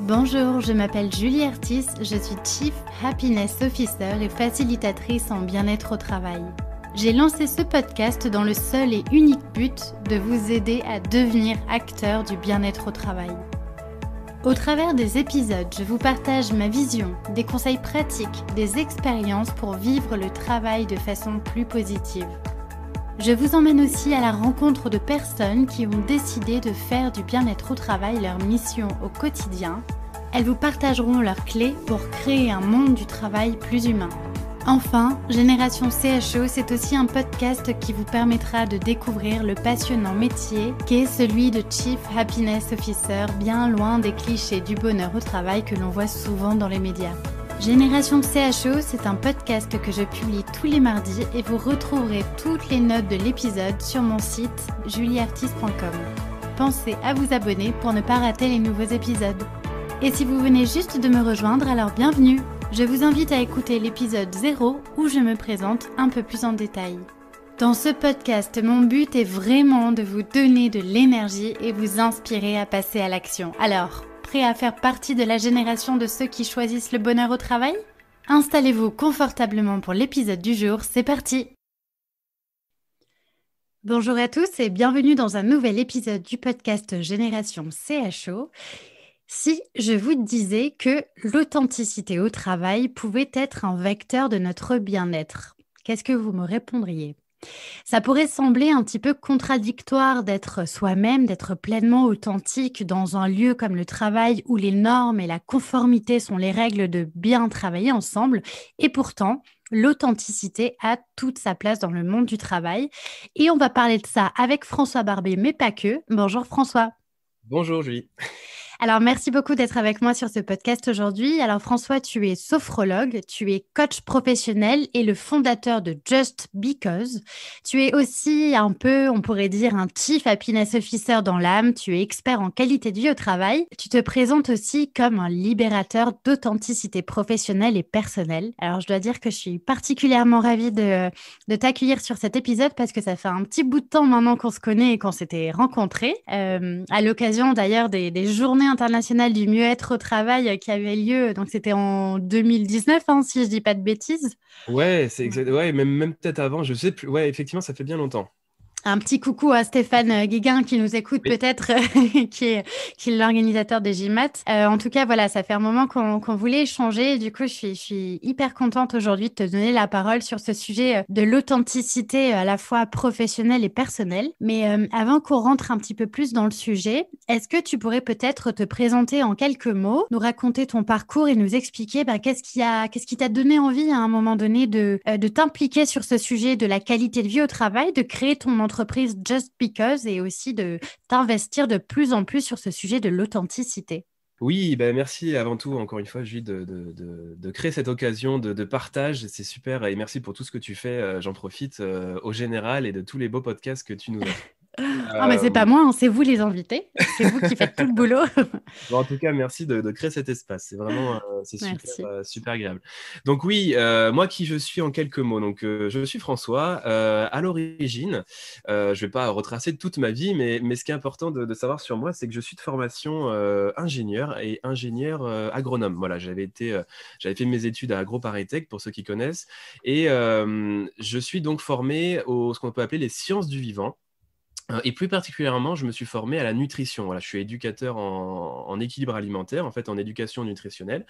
Bonjour, je m'appelle Julie Artis, je suis Chief Happiness Officer et facilitatrice en bien-être au travail. J'ai lancé ce podcast dans le seul et unique but de vous aider à devenir acteur du bien-être au travail. Au travers des épisodes, je vous partage ma vision, des conseils pratiques, des expériences pour vivre le travail de façon plus positive. Je vous emmène aussi à la rencontre de personnes qui ont décidé de faire du bien-être au travail leur mission au quotidien. Elles vous partageront leurs clés pour créer un monde du travail plus humain. Enfin, Génération CHO, c'est aussi un podcast qui vous permettra de découvrir le passionnant métier qu'est celui de Chief Happiness Officer, bien loin des clichés du bonheur au travail que l'on voit souvent dans les médias. Génération CHO, c'est un podcast que je publie tous les mardis et vous retrouverez toutes les notes de l'épisode sur mon site julieartis.com. Pensez à vous abonner pour ne pas rater les nouveaux épisodes. Et si vous venez juste de me rejoindre, alors bienvenue! Je vous invite à écouter l'épisode 0 où je me présente un peu plus en détail. Dans ce podcast, mon but est vraiment de vous donner de l'énergie et vous inspirer à passer à l'action. Alors, prêt à faire partie de la génération de ceux qui choisissent le bonheur au travail ? Installez-vous confortablement pour l'épisode du jour, c'est parti! Bonjour à tous et bienvenue dans un nouvel épisode du podcast Génération CHO. Si je vous disais que l'authenticité au travail pouvait être un vecteur de notre bien-être, qu'est-ce que vous me répondriez ? Ça pourrait sembler un petit peu contradictoire d'être soi-même, d'être pleinement authentique dans un lieu comme le travail où les normes et la conformité sont les règles de bien travailler ensemble. Et pourtant, l'authenticité a toute sa place dans le monde du travail. Et on va parler de ça avec François Barbet, mais pas que. Bonjour François. Bonjour Julie. Alors, merci beaucoup d'être avec moi sur ce podcast aujourd'hui. Alors, François, tu es sophrologue, tu es coach professionnel et le fondateur de Just Because. Tu es aussi un peu, on pourrait dire, un Chief Happiness Officer dans l'âme. Tu es expert en qualité de vie au travail. Tu te présentes aussi comme un libérateur d'authenticité professionnelle et personnelle. Alors, je dois dire que je suis particulièrement ravie de t'accueillir sur cet épisode parce que ça fait un petit bout de temps maintenant qu'on se connaît et qu'on s'était rencontrés. À l'occasion d'ailleurs des journées internationale du mieux-être au travail qui avait lieu, donc c'était en 2019, si je dis pas de bêtises. Ouais, c'est exact. Ouais, même peut-être avant, je sais plus. Ouais, effectivement, ça fait bien longtemps. Un petit coucou à Stéphane Guiguin qui nous écoute Oui. peut-être, qui est l'organisateur des GMAT. En tout cas, voilà, ça fait un moment qu'on voulait échanger. Du coup, je suis hyper contente aujourd'hui de te donner la parole sur ce sujet de l'authenticité à la fois professionnelle et personnelle. Mais avant qu'on rentre un petit peu plus dans le sujet, est-ce que tu pourrais peut-être te présenter en quelques mots, nous raconter ton parcours et nous expliquer qu'est-ce qui t'a donné envie à un moment donné de t'impliquer sur ce sujet de la qualité de vie au travail, de créer ton entreprise Just Because et aussi de t'investir de plus en plus sur ce sujet de l'authenticité. Oui, ben merci avant tout, encore une fois, Julie, de créer cette occasion de partage. C'est super et merci pour tout ce que tu fais. J'en profite au général et de tous les beaux podcasts que tu nous as fait. Ah, mais c'est pas moi, c'est vous les invités. C'est vous qui faites tout le boulot. Bon, en tout cas, merci de créer cet espace. C'est vraiment c'est super, Merci. super agréable. Donc oui, moi qui je suis en quelques mots. Donc je suis François. À l'origine, je vais pas retracer toute ma vie, mais ce qui est important de savoir sur moi, c'est que je suis de formation ingénieur et ingénieur agronome. Voilà, j'avais fait mes études à AgroParisTech pour ceux qui connaissent, et je suis donc formé au ce qu'on peut appeler les sciences du vivant. Et plus particulièrement, je me suis formé à la nutrition. Voilà, je suis éducateur en équilibre alimentaire, en fait, en éducation nutritionnelle.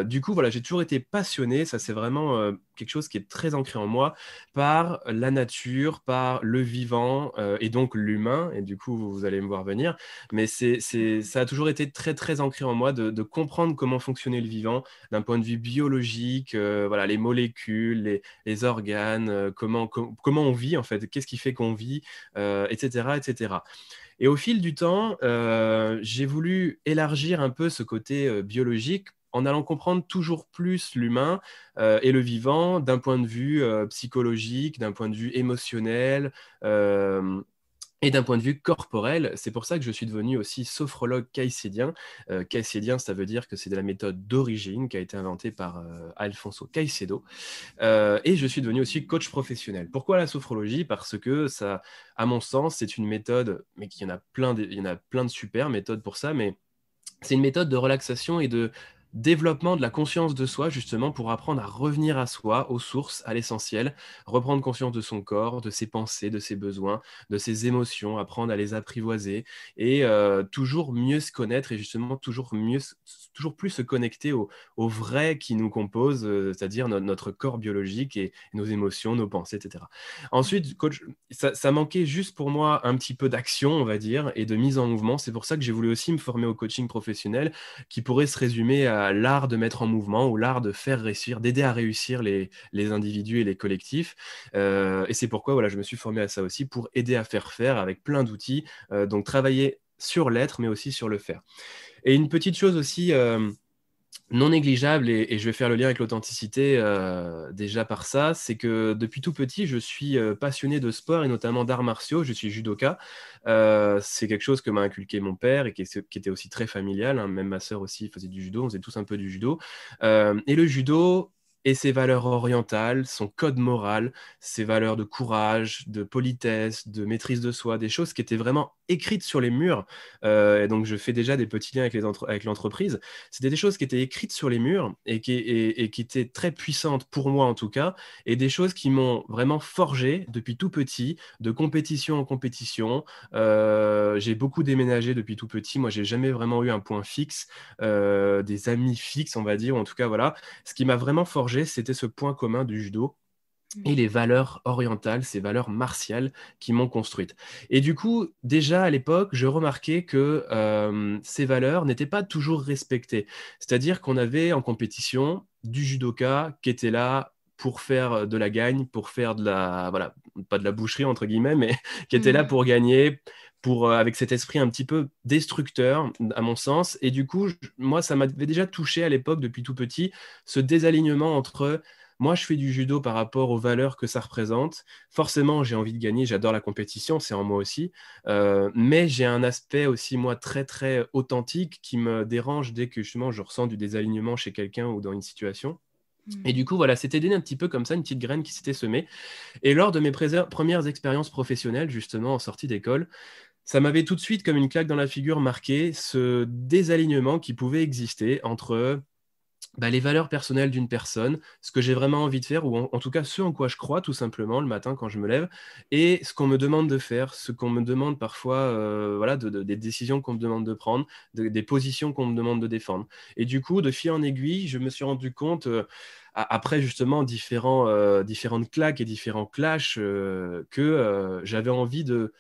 Du coup, voilà, j'ai toujours été passionné. Ça, c'est vraiment quelque chose qui est très ancré en moi par la nature, par le vivant et donc l'humain. Et du coup, vous allez me voir venir. Mais ça a toujours été très, très ancré en moi de comprendre comment fonctionnait le vivant d'un point de vue biologique, voilà, les molécules, les organes, comment on vit, en fait, qu'est-ce qui fait qu'on vit, etc., etc. Et au fil du temps, j'ai voulu élargir un peu ce côté biologique en allant comprendre toujours plus l'humain et le vivant d'un point de vue psychologique, d'un point de vue émotionnel, et d'un point de vue corporel. C'est pour ça que je suis devenu aussi sophrologue caïcédien. Caïcédien, ça veut dire que c'est de la méthode d'origine qui a été inventée par Alfonso Caicedo. Et je suis devenu aussi coach professionnel. Pourquoi la sophrologie ? Parce que ça, à mon sens, c'est une méthode, mais il y en a plein de super méthodes pour ça, mais C'est une méthode de relaxation et de développement de la conscience de soi, justement, pour apprendre à revenir à soi, aux sources, à l'essentiel, reprendre conscience de son corps, de ses pensées, de ses besoins, de ses émotions, apprendre à les apprivoiser et toujours mieux se connaître et justement toujours plus se connecter au vrai qui nous compose, c'est-à-dire notre corps biologique et nos émotions, nos pensées, etc. Ensuite, coach, ça manquait juste pour moi un petit peu d'action, on va dire, et de mise en mouvement. C'est pour ça que j'ai voulu aussi me former au coaching professionnel qui pourrait se résumer à l'art de mettre en mouvement ou l'art de faire réussir, d'aider à réussir les individus et les collectifs. Et c'est pourquoi voilà, je me suis formé à ça aussi pour aider à faire faire avec plein d'outils. Donc travailler sur l'être, mais aussi sur le faire. Et une petite chose aussi non négligeable, et je vais faire le lien avec l'authenticité déjà par ça, c'est que depuis tout petit, je suis passionné de sport et notamment d'arts martiaux. Je suis judoka. C'est quelque chose que m'a inculqué mon père et qui était aussi très familial, hein. Même ma sœur aussi faisait du judo, on faisait tous un peu du judo. Et le judo et ses valeurs orientales, son code moral, ses valeurs de courage, de politesse, de maîtrise de soi, des choses qui étaient vraiment écrites sur les murs. Et donc je fais déjà des petits liens avec l'entreprise. C'était des choses qui étaient écrites sur les murs et qui étaient très puissantes pour moi en tout cas, et des choses qui m'ont vraiment forgé depuis tout petit, de compétition en compétition. J'ai beaucoup déménagé depuis tout petit. Moi, j'ai jamais vraiment eu un point fixe, des amis fixes, on va dire, ou en tout cas, voilà. Ce qui m'a vraiment forgé, c'était ce point commun du judo et les valeurs orientales, ces valeurs martiales qui m'ont construite. Et du coup, déjà à l'époque, je remarquais que ces valeurs n'étaient pas toujours respectées. C'est-à-dire qu'on avait en compétition du judoka qui était là pour faire de la gagne, pour faire de la, voilà, pas de la boucherie entre guillemets, mais qui était là Mhm. pour gagner, avec cet esprit un petit peu destructeur, à mon sens. Et du coup, moi, ça m'avait déjà touché à l'époque, depuis tout petit, ce désalignement entre moi, je fais du judo par rapport aux valeurs que ça représente. Forcément, j'ai envie de gagner, j'adore la compétition, c'est en moi aussi. Mais j'ai un aspect aussi, moi, très, très authentique qui me dérange dès que justement je ressens du désalignement chez quelqu'un ou dans une situation. Et du coup, voilà, c'était né un petit peu comme ça, une petite graine qui s'était semée. Et lors de mes premières expériences professionnelles, justement, en sortie d'école, ça m'avait tout de suite, comme une claque dans la figure, marqué ce désalignement qui pouvait exister entre les valeurs personnelles d'une personne, ce que j'ai vraiment envie de faire, ou en tout cas ce en quoi je crois tout simplement le matin quand je me lève, et ce qu'on me demande de faire, ce qu'on me demande parfois, voilà, des décisions qu'on me demande de prendre, des positions qu'on me demande de défendre. Et du coup, de fil en aiguille, je me suis rendu compte, après justement différentes claques et différents clashs, que j'avais envie de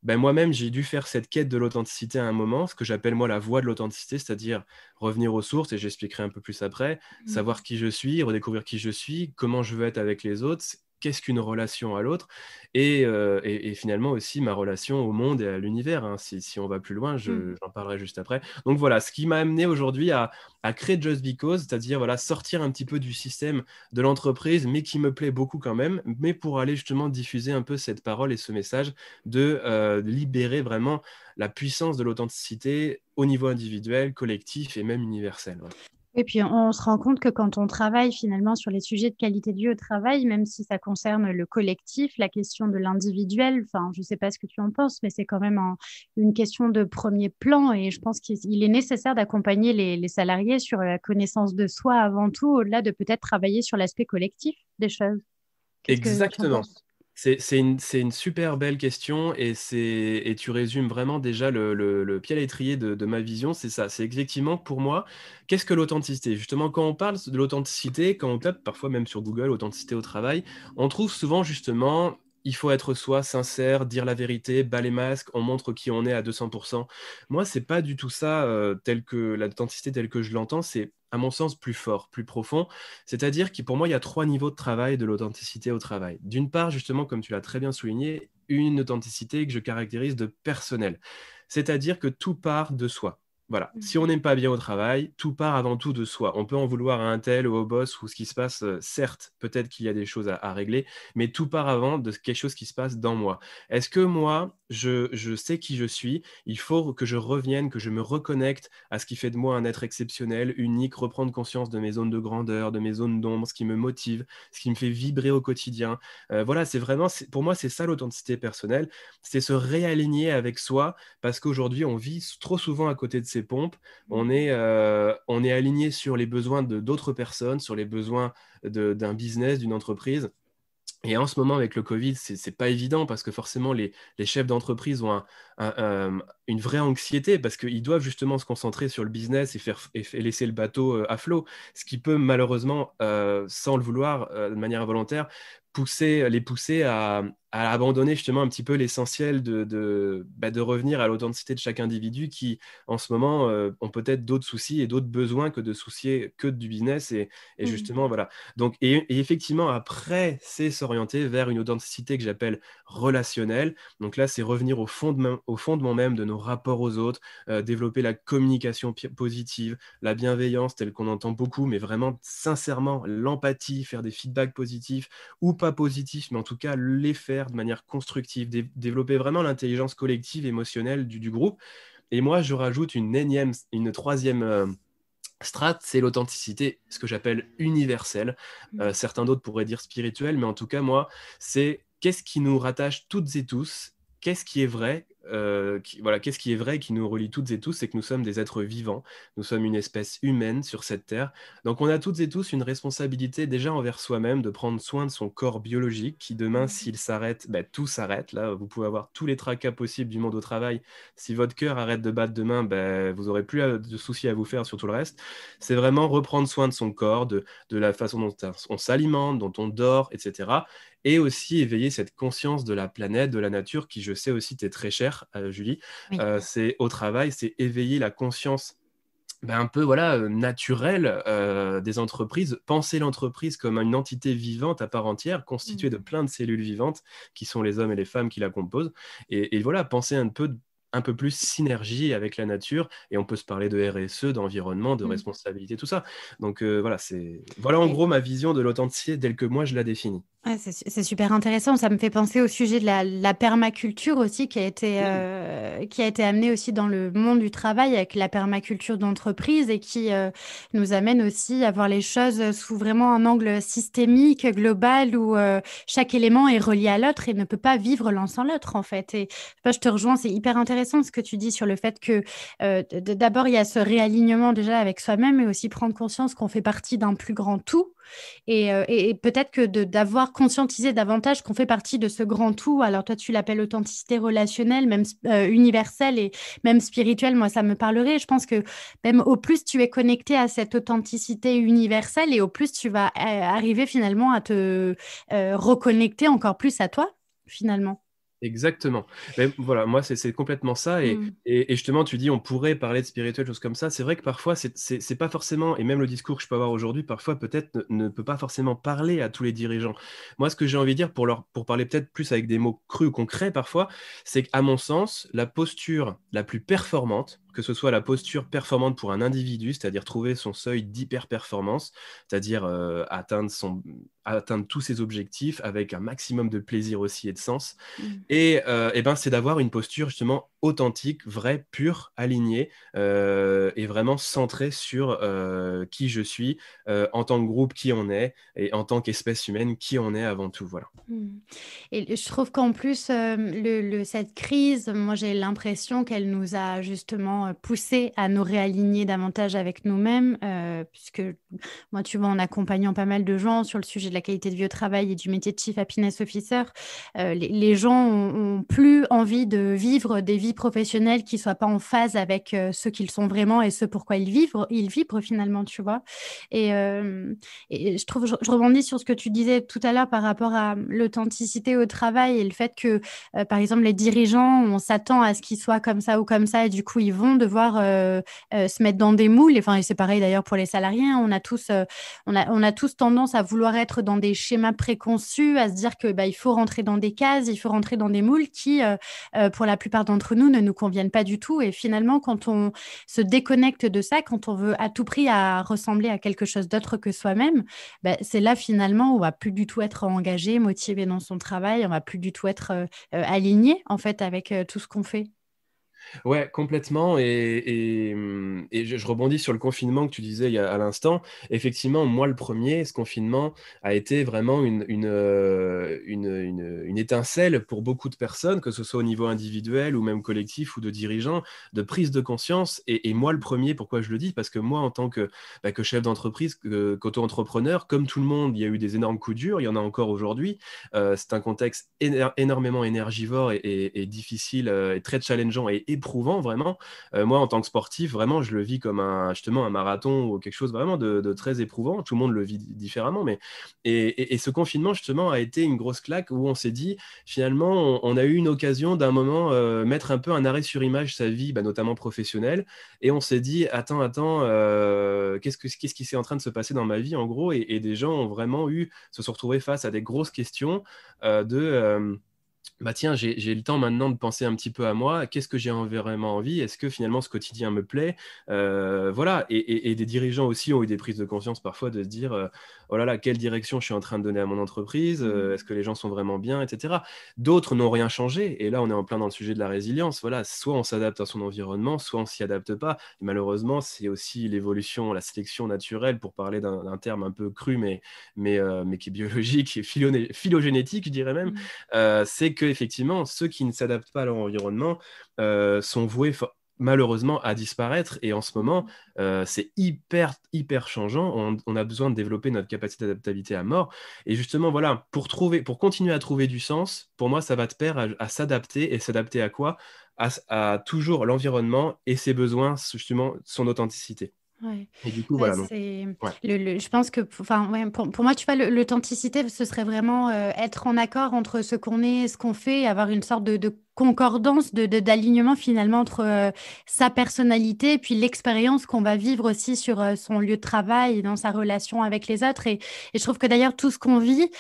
moi-même, j'ai dû faire cette quête de l'authenticité à un moment, ce que j'appelle moi la voie de l'authenticité, c'est-à-dire revenir aux sources, et j'expliquerai un peu plus après, savoir qui je suis, redécouvrir qui je suis, comment je veux être avec les autres, qu'est-ce qu'une relation à l'autre, et finalement aussi ma relation au monde et à l'univers, hein. Si on va plus loin, Mhm. j'en parlerai juste après. Donc voilà, ce qui m'a amené aujourd'hui à créer Just Because, c'est-à-dire voilà, sortir un petit peu du système de l'entreprise, mais qui me plaît beaucoup quand même, mais pour aller justement diffuser un peu cette parole et ce message de libérer vraiment la puissance de l'authenticité au niveau individuel, collectif et même universel. Ouais. Et puis, on se rend compte que quand on travaille finalement sur les sujets de qualité de vie au travail, même si ça concerne le collectif, la question de l'individuel, enfin, je ne sais pas ce que tu en penses, mais c'est quand même une question de premier plan. Et je pense qu'il est nécessaire d'accompagner les salariés sur la connaissance de soi avant tout, au-delà de peut-être travailler sur l'aspect collectif des choses. Qu'est-ce que tu en Exactement. penses? C'est une super belle question et tu résumes vraiment déjà le pied à l'étrier de ma vision, c'est ça. C'est effectivement pour moi, qu'est-ce que l'authenticité? Justement, quand on parle de l'authenticité, quand on tape parfois même sur Google authenticité au travail, on trouve souvent justement il faut être soi, sincère, dire la vérité, bas les masques, on montre qui on est à 200%. Moi, c'est pas du tout ça tel que l'authenticité telle que je l'entends, c'est à mon sens plus fort, plus profond. C'est-à-dire que pour moi, il y a trois niveaux de travail de l'authenticité au travail. D'une part, justement, comme tu l'as très bien souligné, une authenticité que je caractérise de personnelle. C'est-à-dire que tout part de soi. Voilà. Si on n'aime pas bien au travail, tout part avant tout de soi. On peut en vouloir à un tel ou au boss ou ce qui se passe, certes, peut-être qu'il y a des choses à régler, mais tout part avant de quelque chose qui se passe dans moi. Est-ce que moi, je sais qui je suis? Il faut que je revienne, que je me reconnecte à ce qui fait de moi un être exceptionnel, unique, reprendre conscience de mes zones de grandeur, de mes zones d'ombre, ce qui me motive, ce qui me fait vibrer au quotidien. Voilà, c'est vraiment, pour moi, c'est ça l'authenticité personnelle, c'est se réaligner avec soi, parce qu'aujourd'hui, on vit trop souvent à côté de ses ses pompes, on est aligné sur les besoins de d'autres personnes, sur les besoins d'un business, d'une entreprise. Et en ce moment, avec le Covid, c'est pas évident parce que forcément, les chefs d'entreprise ont une vraie anxiété parce qu'ils doivent justement se concentrer sur le business et laisser le bateau à flot. Ce qui peut malheureusement, sans le vouloir, de manière involontaire, les pousser à abandonner justement un petit peu l'essentiel de revenir à l'authenticité de chaque individu qui, en ce moment, ont peut-être d'autres soucis et d'autres besoins que de soucier que du business. Et justement, voilà. Donc, et effectivement, après, c'est s'orienter vers une authenticité que j'appelle relationnelle. Donc là, c'est revenir au fondement même de nos rapports aux autres, développer la communication positive, la bienveillance telle qu'on entend beaucoup, mais vraiment sincèrement, l'empathie, faire des feedbacks positifs ou pas positifs, mais en tout cas les faire de manière constructive, développer vraiment l'intelligence collective émotionnelle du groupe. Et moi, je rajoute une troisième strat, c'est l'authenticité, ce que j'appelle universelle. Certains d'autres pourraient dire spirituelle, mais en tout cas, moi, c'est qu'est-ce qui nous rattache toutes et tous, qu'est-ce qui est vrai, qu'est-ce qui est vrai et qui nous relie toutes et tous, c'est que nous sommes des êtres vivants, nous sommes une espèce humaine sur cette terre. Donc on a toutes et tous une responsabilité déjà envers soi-même de prendre soin de son corps biologique qui demain, s'il s'arrête, tout s'arrête. Là, vous pouvez avoir tous les tracas possibles du monde au travail. Si votre cœur arrête de battre demain, vous n'aurez plus de soucis à vous faire sur tout le reste. C'est vraiment reprendre soin de son corps, de la façon dont on s'alimente, dont on dort, etc. Et aussi éveiller cette conscience de la planète, de la nature, qui je sais aussi t'est très chère, Julie. Oui. C'est au travail, c'est éveiller la conscience un peu naturelle des entreprises, penser l'entreprise comme une entité vivante à part entière, constituée de plein de cellules vivantes, qui sont les hommes et les femmes qui la composent. Et voilà, penser un peu plus synergie avec la nature, et on peut se parler de RSE, d'environnement, de responsabilité, tout ça. Donc voilà en gros ma vision de l'authenticité telle que moi je la définis. Ouais, c'est super intéressant. Ça me fait penser au sujet de la permaculture aussi, qui a été amenée aussi dans le monde du travail avec la permaculture d'entreprise et qui nous amène aussi à voir les choses sous vraiment un angle systémique, global, où chaque élément est relié à l'autre et ne peut pas vivre l'un sans l'autre, en fait. Et je te rejoins, c'est hyper intéressant ce que tu dis sur le fait que d'abord, il y a ce réalignement déjà avec soi-même, mais aussi prendre conscience qu'on fait partie d'un plus grand tout. Et peut-être que d'avoir conscientisé davantage qu'on fait partie de ce grand tout. Alors toi, tu l'appelles authenticité relationnelle, même universelle et même spirituelle. Moi, ça me parlerait. Je pense que même au plus tu es connecté à cette authenticité universelle et au plus tu vas arriver finalement à te reconnecter encore plus à toi, finalement. Exactement. Mais voilà, moi, c'est complètement ça. Et justement, tu dis, on pourrait parler de spirituel, choses comme ça. C'est vrai que parfois, c'est pas forcément, et même le discours que je peux avoir aujourd'hui, parfois, peut-être, ne peut pas forcément parler à tous les dirigeants. Moi, ce que j'ai envie de dire, pour parler peut-être plus avec des mots crus ou concrets, parfois, c'est qu'à mon sens, la posture la plus performante, que ce soit la posture performante pour un individu, c'est-à-dire trouver son seuil d'hyper-performance, c'est-à-dire atteindre tous ses objectifs avec un maximum de plaisir aussi et de sens. Et c'est d'avoir une posture justement authentique, vraie, pure, alignée et vraiment centrée sur qui je suis, en tant que groupe, qui on est, et en tant qu'espèce humaine, qui on est avant tout. Voilà. Et je trouve qu'en plus, cette crise, moi j'ai l'impression qu'elle nous a justement poussé à nous réaligner davantage avec nous-mêmes, puisque moi, tu vois, en accompagnant pas mal de gens sur le sujet de la qualité de vie au travail et du métier de Chief Happiness Officer, les gens ont plus envie de vivre des vies professionnelles qui soient pas en phase avec ce qu'ils sont vraiment et ce pourquoi ils vibrent finalement, tu vois. Et je trouve, je rebondis sur ce que tu disais tout à l'heure par rapport à l'authenticité au travail et le fait que, par exemple, les dirigeants, on s'attend à ce qu'ils soient comme ça ou comme ça et du coup, ils vont devoir se mettre dans des moules. Et c'est pareil d'ailleurs pour les salariés. Hein. On a tous tendance à vouloir être dans des schémas préconçus, à se dire que il faut rentrer dans des cases, il faut rentrer dans des moules qui, pour la plupart d'entre nous, ne nous conviennent pas du tout. Et finalement, quand on se déconnecte de ça, quand on veut à tout prix à ressembler à quelque chose d'autre que soi-même, c'est là finalement où on va plus du tout être engagé, motivé dans son travail, on va plus du tout être aligné en fait avec tout ce qu'on fait. Ouais, complètement. Et je rebondis sur le confinement que tu disais à l'instant. Effectivement, moi, le premier, ce confinement a été vraiment une étincelle pour beaucoup de personnes, que ce soit au niveau individuel ou même collectif ou de dirigeants, de prise de conscience. Et moi, le premier, pourquoi je le dis? Parce que moi, en tant que chef d'entreprise, qu'auto-entrepreneur, comme tout le monde, il y a eu des énormes coups durs, il y en a encore aujourd'hui. C'est un contexte énormément énergivore et difficile et très challengeant et éprouvant vraiment. Moi, en tant que sportif, vraiment, je le vis comme justement un marathon ou quelque chose vraiment de très éprouvant. Tout le monde le vit différemment, mais et ce confinement justement a été une grosse claque où on s'est dit finalement, on a eu une occasion d'un moment mettre un peu un arrêt sur image sa vie, bah, notamment professionnelle, et on s'est dit attends, qu'est-ce qui s'est en train de se passer dans ma vie en gros, et des gens ont vraiment se sont retrouvés face à des grosses questions bah tiens, j'ai le temps maintenant de penser un petit peu à moi. Qu'est-ce que j'ai vraiment envie? Est-ce que finalement ce quotidien me plaît? Voilà. Et des dirigeants aussi ont eu des prises de conscience parfois de se dire oh là là, quelle direction je suis en train de donner à mon entreprise? Est-ce que les gens sont vraiment bien, etc. D'autres n'ont rien changé. Et là, on est en plein dans le sujet de la résilience. Voilà, soit on s'adapte à son environnement, soit on s'y adapte pas. Et malheureusement, c'est aussi l'évolution, la sélection naturelle, pour parler d'un terme un peu cru, mais qui est biologique et phylogénétique, je dirais même. C'est que effectivement, ceux qui ne s'adaptent pas à leur environnement sont voués malheureusement à disparaître. Et en ce moment, c'est hyper changeant. On a besoin de développer notre capacité d'adaptabilité à mort. Et justement, voilà, pour continuer à trouver du sens, pour moi, ça va te pair à s'adapter. Et s'adapter à quoi? À toujours l'environnement et ses besoins, justement, son authenticité. Ouais. Et du coup, Bah, voilà. Donc, ouais. je pense que, enfin, ouais, pour moi, tu vois, l'authenticité, ce serait vraiment être en accord entre ce qu'on est et ce qu'on fait, et avoir une sorte de concordance, d'alignement finalement entre sa personnalité et puis l'expérience qu'on va vivre aussi sur son lieu de travail et dans sa relation avec les autres. Et je trouve que d'ailleurs, tout ce qu'on vit,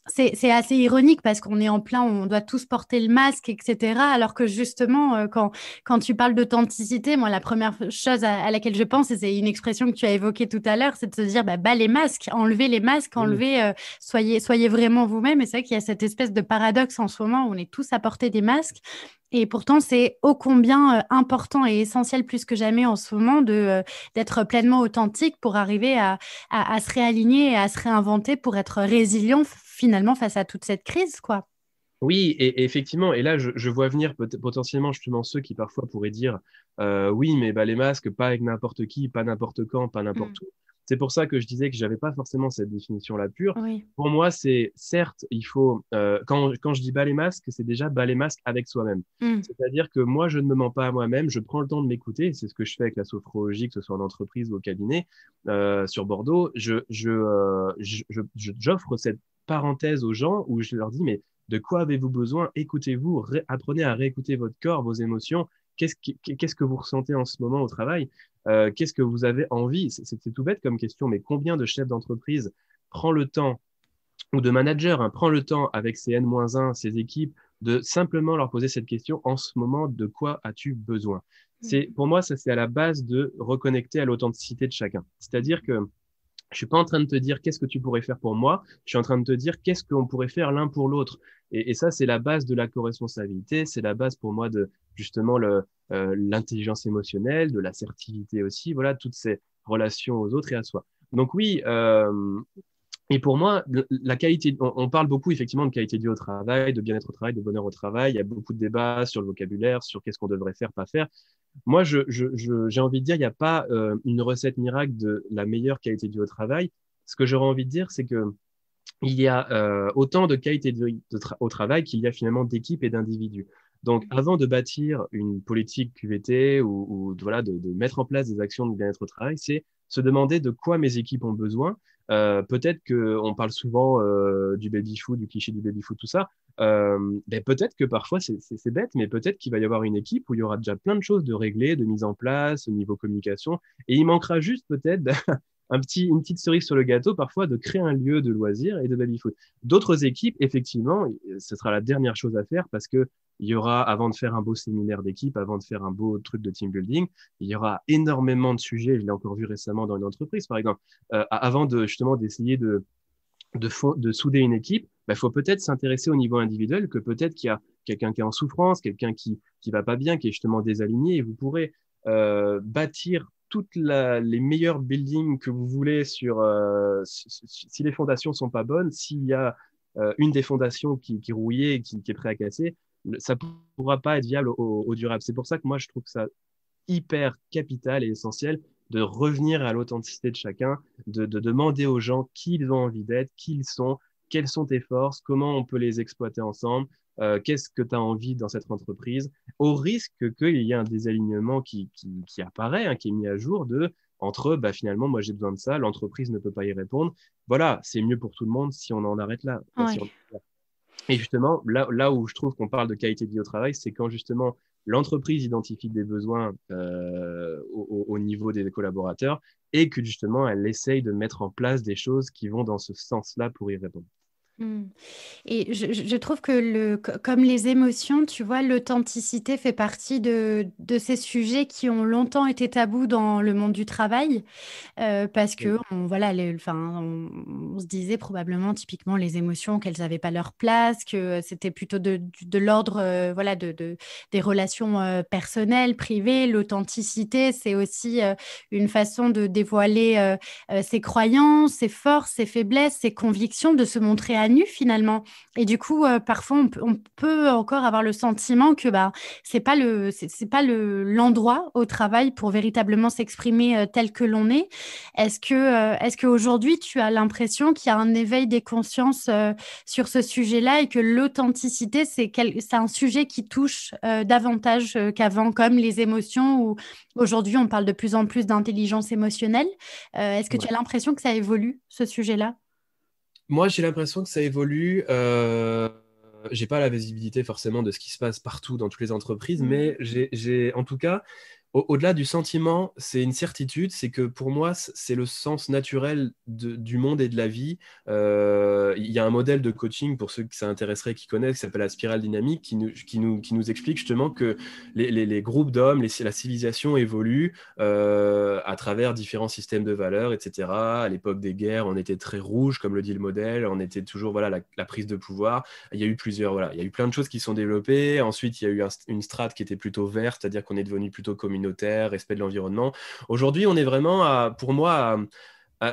c'est assez ironique parce qu'on est en plein, on doit tous porter le masque, etc. Alors que justement, quand tu parles d'authenticité, moi, la première chose à laquelle je pense, et c'est une expression que tu as évoquée tout à l'heure, c'est de se dire, bah, les masques, Oui. soyez vraiment vous-même. Et c'est vrai qu'il y a cette espèce de paradoxe en ce moment où on est tous à porter des masques. Et pourtant, c'est ô combien important et essentiel plus que jamais en ce moment d'être pleinement authentique pour arriver à se réaligner et à se réinventer pour être résilient finalement face à toute cette crise, quoi. Oui, et effectivement, et là, je vois venir potentiellement justement ceux qui parfois pourraient dire oui, mais bah, les masques, pas avec n'importe qui, pas n'importe quand, pas Mm. n'importe où. C'est pour ça que je disais que j'avais pas forcément cette définition-là pure. Oui. Pour moi, c'est certes, il faut, quand je dis bas les masques, c'est déjà bas les masques avec soi-même. Mm. C'est-à-dire que moi, je ne me mens pas à moi-même, je prends le temps de m'écouter, c'est ce que je fais avec la sophrologie, que ce soit en entreprise ou au cabinet, sur Bordeaux. J'offre cette parenthèse aux gens où je leur dis, mais de quoi avez-vous besoin? Écoutez-vous, apprenez à réécouter votre corps, vos émotions. Qu'est-ce que vous ressentez en ce moment au travail? Qu'est-ce que vous avez envie? C'est tout bête comme question, mais combien de chefs d'entreprise prend le temps, ou de managers, hein, prend le temps avec ses N-1, ses équipes, de simplement leur poser cette question en ce moment, de quoi as-tu besoin? Pour moi, ça, c'est à la base de reconnecter à l'authenticité de chacun. C'est-à-dire que je suis pas en train de te dire qu'est-ce que tu pourrais faire pour moi, je suis en train de te dire qu'est-ce qu'on pourrait faire l'un pour l'autre. Et ça, c'est la base de la co-responsabilité, c'est la base pour moi de justement l'intelligence émotionnelle, de l'assertivité aussi, voilà, toutes ces relations aux autres et à soi. Donc oui, et pour moi, la qualité, on parle beaucoup effectivement de qualité de vie au travail, de bien-être au travail, de bonheur au travail. Il y a beaucoup de débats sur le vocabulaire, sur qu'est-ce qu'on devrait faire, pas faire. Moi, j'ai envie de dire, il n'y a pas une recette miracle de la meilleure qualité de vie au travail. Ce que j'aurais envie de dire, c'est que il y a autant de qualité de vie au travail qu'il y a finalement d'équipes et d'individus. Donc, avant de bâtir une politique QVT voilà, de mettre en place des actions de bien-être au travail, c'est se demander de quoi mes équipes ont besoin. Peut-être qu'on parle souvent du baby-foot, du cliché du baby-foot, tout ça. Ben peut-être que parfois c'est bête, mais peut-être qu'il va y avoir une équipe où il y aura déjà plein de choses de régler, de mise en place au niveau communication, et il manquera juste peut-être une petite cerise sur le gâteau, parfois, de créer un lieu de loisirs et de baby-foot. D'autres équipes, effectivement, ce sera la dernière chose à faire parce que il y aura, avant de faire un beau séminaire d'équipe, avant de faire un beau truc de team building, il y aura énormément de sujets. Je l'ai encore vu récemment dans une entreprise, par exemple, avant justement d'essayer de souder une équipe, il faut peut-être s'intéresser au niveau individuel, que peut-être qu'il y a quelqu'un qui est en souffrance, quelqu'un qui qui va pas bien, qui est justement désaligné, et vous pourrez bâtir les meilleurs buildings que vous voulez si les fondations sont pas bonnes, s'il y a une des fondations qui est rouillée et qui est prête à casser, ça pourra pas être viable au durable. C'est pour ça que moi, je trouve que ça hyper capital et essentiel de revenir à l'authenticité de chacun, de demander aux gens qui ils ont envie d'être, qui ils sont, quelles sont tes forces, comment on peut les exploiter ensemble, qu'est-ce que tu as envie dans cette entreprise, au risque qu'il y ait un désalignement qui apparaît, hein, qui est mis à jour entre finalement, moi j'ai besoin de ça, l'entreprise ne peut pas y répondre. Voilà, c'est mieux pour tout le monde si on en arrête là. Enfin, si Ouais. Et justement, là où je trouve qu'on parle de qualité de vie au travail, c'est quand justement l'entreprise identifie des besoins au niveau des collaborateurs et que justement elle essaye de mettre en place des choses qui vont dans ce sens-là pour y répondre. Mm. Et je trouve que comme les émotions, tu vois, l'authenticité fait partie de ces sujets qui ont longtemps été tabous dans le monde du travail. Parce que voilà, enfin, on se disait probablement typiquement les émotions qu'elles n'avaient pas leur place, que c'était plutôt de l'ordre voilà, des relations personnelles, privées. L'authenticité, c'est aussi une façon de dévoiler ses croyances, ses forces, ses faiblesses, ses convictions, de se montrer à nu finalement. Et du coup, parfois, on peut encore avoir le sentiment que c'est pas l'endroit au travail pour véritablement s'exprimer tel que l'on est. Est-ce qu'aujourd'hui, tu as l'impression qu'il y a un éveil des consciences sur ce sujet-là et que l'authenticité, c'est un sujet qui touche davantage qu'avant, comme les émotions, où aujourd'hui, on parle de plus en plus d'intelligence émotionnelle. Est-ce que tu Ouais. as l'impression que ça évolue, ce sujet-là? Moi, j'ai l'impression que ça évolue. J'ai pas la visibilité forcément de ce qui se passe partout dans toutes les entreprises, Mm. mais en tout cas, au-delà du sentiment, c'est une certitude, c'est que pour moi, c'est le sens naturel du monde et de la vie. Il y a un modèle de coaching, pour ceux que ça intéresserait, qui connaissent, qui s'appelle la spirale dynamique, qui nous explique justement que les groupes d'hommes, la civilisation évolue à travers différents systèmes de valeurs, etc. À l'époque des guerres, on était très rouge, comme le dit le modèle, on était toujours voilà, la prise de pouvoir. Il y a eu il y a eu plein de choses qui sont développées. Ensuite, il y a eu une strate qui était plutôt verte, c'est-à-dire qu'on est devenu plutôt communautaire, respect de l'environnement. Aujourd'hui, on est vraiment, pour moi,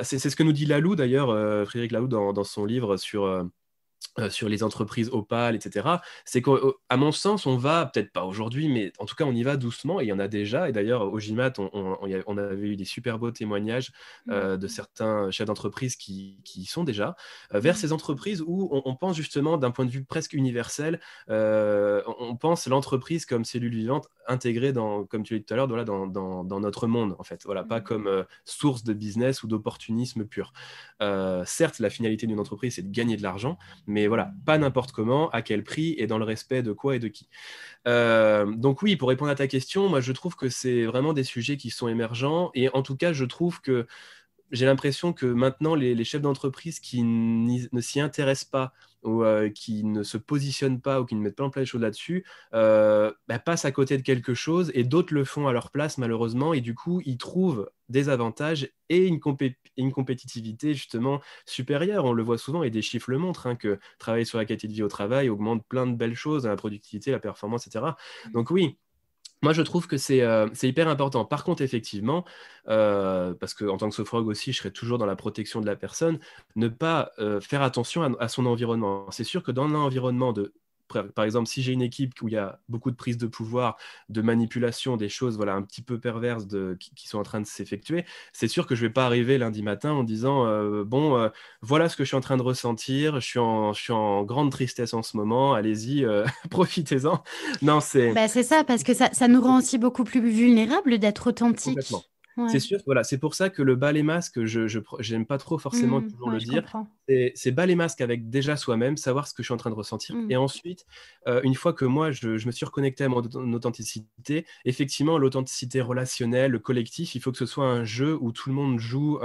c'est ce que nous dit Laloux d'ailleurs, Frédéric Laloux, dans son livre sur les entreprises opales, etc. C'est qu'à mon sens, on va, peut-être pas aujourd'hui, mais en tout cas, on y va doucement, et il y en a déjà. Et d'ailleurs, au GIMAT, on avait eu des super beaux témoignages de certains chefs d'entreprise qui y sont déjà, vers ces entreprises où on pense justement, d'un point de vue presque universel, on pense l'entreprise comme cellule vivante intégrée comme tu l'as dit tout à l'heure, voilà, dans notre monde, en fait. Voilà, pas comme source de business ou d'opportunisme pur. Certes, la finalité d'une entreprise, c'est de gagner de l'argent, mais voilà, pas n'importe comment, à quel prix et dans le respect de quoi et de qui. Donc oui, pour répondre à ta question, moi je trouve que c'est vraiment des sujets qui sont émergents, et en tout cas je trouve que j'ai l'impression que maintenant les chefs d'entreprise qui ne s'y intéressent pas ou qui ne se positionnent pas ou qui ne mettent pas en place les choses là-dessus passent à côté de quelque chose, et d'autres le font à leur place malheureusement, et du coup ils trouvent des avantages et une compétitivité justement supérieure. On le voit souvent et des chiffres le montrent, hein, que travailler sur la qualité de vie au travail augmente plein de belles choses, la productivité, la performance, etc. Donc oui, moi, je trouve que c'est hyper important. Par contre, effectivement, parce qu'en tant que sophrologue aussi, je serai toujours dans la protection de la personne, ne pas faire attention à son environnement. C'est sûr que dans l'environnement par exemple, si j'ai une équipe où il y a beaucoup de prise de pouvoir, de manipulation, des choses voilà, un petit peu perverses qui sont en train de s'effectuer, c'est sûr que je ne vais pas arriver lundi matin en disant voilà ce que je suis en train de ressentir, je suis en grande tristesse en ce moment, allez-y, profitez-en. Non, C'est ça, parce que ça nous rend aussi beaucoup plus vulnérables d'être complètement. authentiques. C'est Ouais. sûr, voilà, c'est pour ça que le bas les masques, j'aime pas trop forcément toujours Ouais, le je dire. comprends. C'est bas les masques avec déjà soi-même, savoir ce que je suis en train de ressentir. Mm. Et ensuite, une fois que moi, je me suis reconnecté à mon authenticité, effectivement, l'authenticité relationnelle, le collectif, il faut que ce soit un jeu où tout le monde joue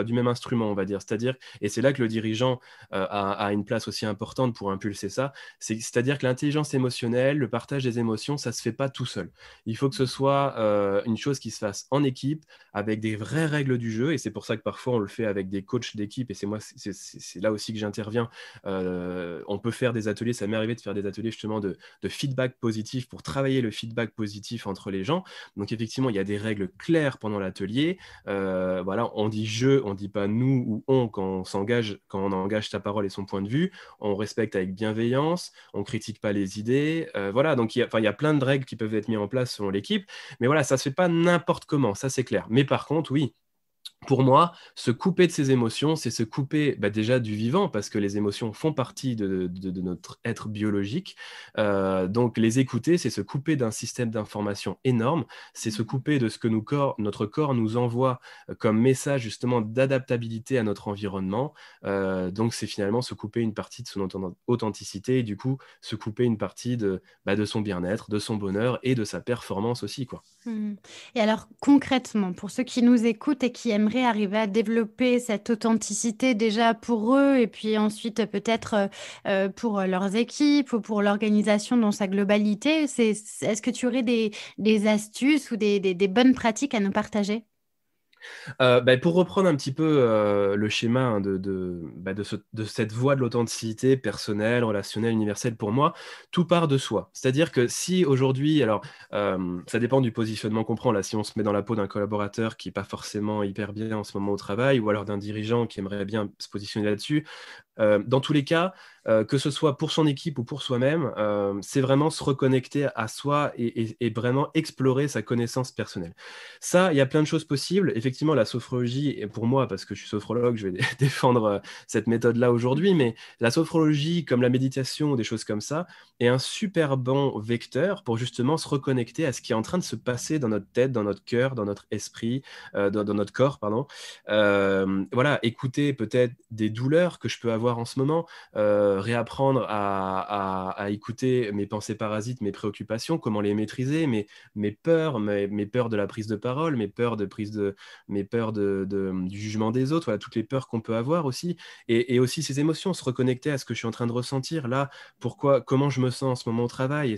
du même instrument, on va dire. C'est-à-dire, et c'est là que le dirigeant a une place aussi importante pour impulser ça, c'est-à-dire que l'intelligence émotionnelle, le partage des émotions, ça se fait pas tout seul. Il faut que ce soit une chose qui se fasse en équipe, avec des vraies règles du jeu. Et c'est pour ça que parfois on le fait avec des coachs d'équipe. Et c'est là aussi que j'interviens. On peut faire des ateliers, ça m'est arrivé de faire des ateliers justement de feedback positif pour travailler le feedback positif entre les gens. Donc effectivement, il y a des règles claires pendant l'atelier. Voilà, on dit je, on dit pas nous ou on quand on s'engage, quand on engage sa parole et son point de vue. On respecte avec bienveillance, on critique pas les idées. Voilà, donc il y a plein de règles qui peuvent être mises en place selon l'équipe. Mais voilà, ça se fait pas n'importe comment, ça c'est clair. Mais par contre, oui. Pour moi, se couper de ses émotions, c'est se couper déjà du vivant, parce que les émotions font partie de notre être biologique. Donc, les écouter, c'est se couper d'un système d'information énorme, c'est se couper de ce que notre corps nous envoie comme message justement d'adaptabilité à notre environnement. Donc, c'est finalement se couper une partie de son authenticité et du coup, se couper une partie de son bien-être, de son bonheur et de sa performance aussi, quoi. Mmh. Et alors concrètement, pour ceux qui nous écoutent et qui aimeraient arriver à développer cette authenticité déjà pour eux et puis ensuite peut-être, pour leurs équipes ou pour l'organisation dans sa globalité, est-ce que tu aurais des astuces ou des bonnes pratiques à nous partager? Pour reprendre un petit peu le schéma hein, de cette voie de l'authenticité personnelle, relationnelle, universelle, pour moi, tout part de soi. C'est-à-dire que si aujourd'hui, alors ça dépend du positionnement qu'on prend, là, si on se met dans la peau d'un collaborateur qui n'est pas forcément hyper bien en ce moment au travail, ou alors d'un dirigeant qui aimerait bien se positionner là-dessus, dans tous les cas, que ce soit pour son équipe ou pour soi-même, c'est vraiment se reconnecter à soi et vraiment explorer sa connaissance personnelle. Ça, il y a plein de choses possibles. Effectivement, la sophrologie, et pour moi, parce que je suis sophrologue, je vais défendre cette méthode-là aujourd'hui, mais la sophrologie, comme la méditation, des choses comme ça, est un super bon vecteur pour justement se reconnecter à ce qui est en train de se passer dans notre tête, dans notre cœur, dans notre esprit, dans notre corps, pardon. Voilà, écouter peut-être des douleurs que je peux avoir en ce moment, réapprendre à écouter mes pensées parasites, mes préoccupations, comment les maîtriser, mes peurs, mes peurs de la prise de parole, mes peurs du jugement des autres, voilà, toutes les peurs qu'on peut avoir aussi, et aussi ces émotions, se reconnecter à ce que je suis en train de ressentir là, comment je me sens en ce moment au travail,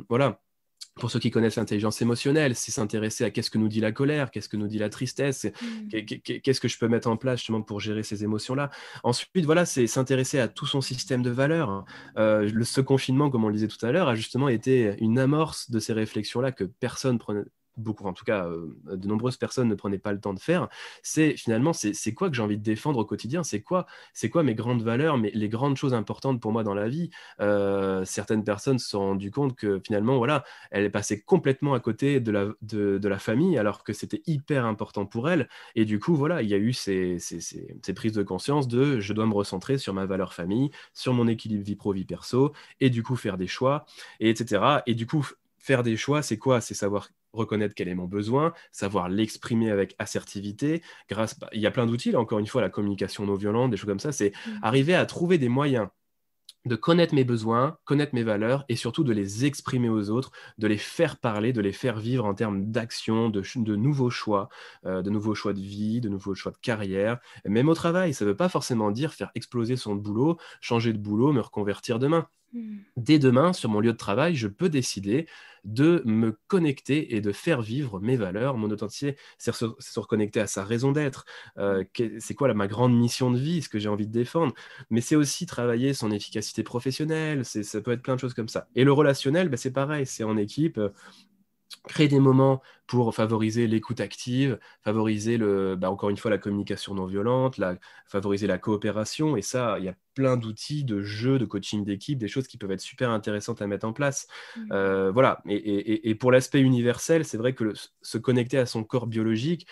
voilà. Pour ceux qui connaissent l'intelligence émotionnelle, c'est s'intéresser à qu'est-ce que nous dit la colère, qu'est-ce que nous dit la tristesse, Mmh. qu'est-ce que je peux mettre en place justement pour gérer ces émotions-là. Ensuite, voilà, c'est s'intéresser à tout son système de valeurs. Ce confinement, comme on le disait tout à l'heure, a justement été une amorce de ces réflexions-là que personne prenait. Beaucoup, en tout cas, de nombreuses personnes ne prenaient pas le temps de faire. C'est quoi que j'ai envie de défendre au quotidien? C'est quoi mes grandes valeurs, les grandes choses importantes pour moi dans la vie? Certaines personnes se sont rendues compte que finalement, voilà, elle est passée complètement à côté de la famille, alors que c'était hyper important pour elle. Et du coup, voilà, il y a eu ces prises de conscience de je dois me recentrer sur ma valeur famille, sur mon équilibre vie pro, vie perso, et du coup faire des choix, et etc. Et du coup, faire des choix, c'est quoi? C'est savoir reconnaître quel est mon besoin, savoir l'exprimer avec assertivité. Il y a plein d'outils, là, encore une fois, la communication non violente, des choses comme ça. C'est Mmh. arriver à trouver des moyens de connaître mes besoins, connaître mes valeurs et surtout de les exprimer aux autres, de les faire parler, de les faire vivre en termes d'action, de nouveaux choix de vie, de nouveaux choix de carrière. Et même au travail, ça ne veut pas forcément dire faire exploser son boulot, changer de boulot, me reconvertir demain. Mmh. Dès demain, sur mon lieu de travail, je peux décider de me connecter et de faire vivre mes valeurs, mon authenticité. C'est se reconnecter à sa raison d'être. C'est quoi ma grande mission de vie, ce que j'ai envie de défendre. Mais c'est aussi travailler son efficacité professionnelle. Ça peut être plein de choses comme ça. Et le relationnel, c'est pareil, c'est en équipe. Créer des moments pour favoriser l'écoute active, favoriser encore une fois la communication non violente, favoriser la coopération. Et ça, il y a plein d'outils, de jeux, de coaching d'équipe, des choses qui peuvent être super intéressantes à mettre en place. Mmh. Voilà. Et pour l'aspect universel, c'est vrai que se connecter à son corps biologique,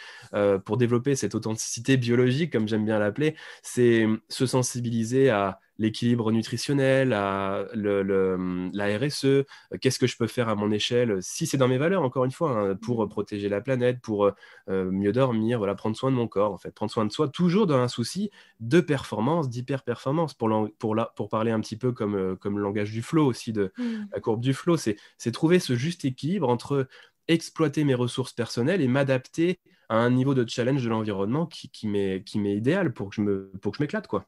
pour développer cette authenticité biologique, comme j'aime bien l'appeler, c'est se sensibiliser à l'équilibre nutritionnel, à la RSE, qu'est-ce que je peux faire à mon échelle, si c'est dans mes valeurs, encore une fois, hein, pour Mmh. protéger la planète, pour mieux dormir, voilà, prendre soin de mon corps, en fait, prendre soin de soi, toujours dans un souci de performance, d'hyper-performance, pour parler un petit peu comme le langage du flow aussi, de Mmh. la courbe du flow, c'est trouver ce juste équilibre entre exploiter mes ressources personnelles et m'adapter à un niveau de challenge de l'environnement qui m'est idéal pour que je m'éclate, quoi.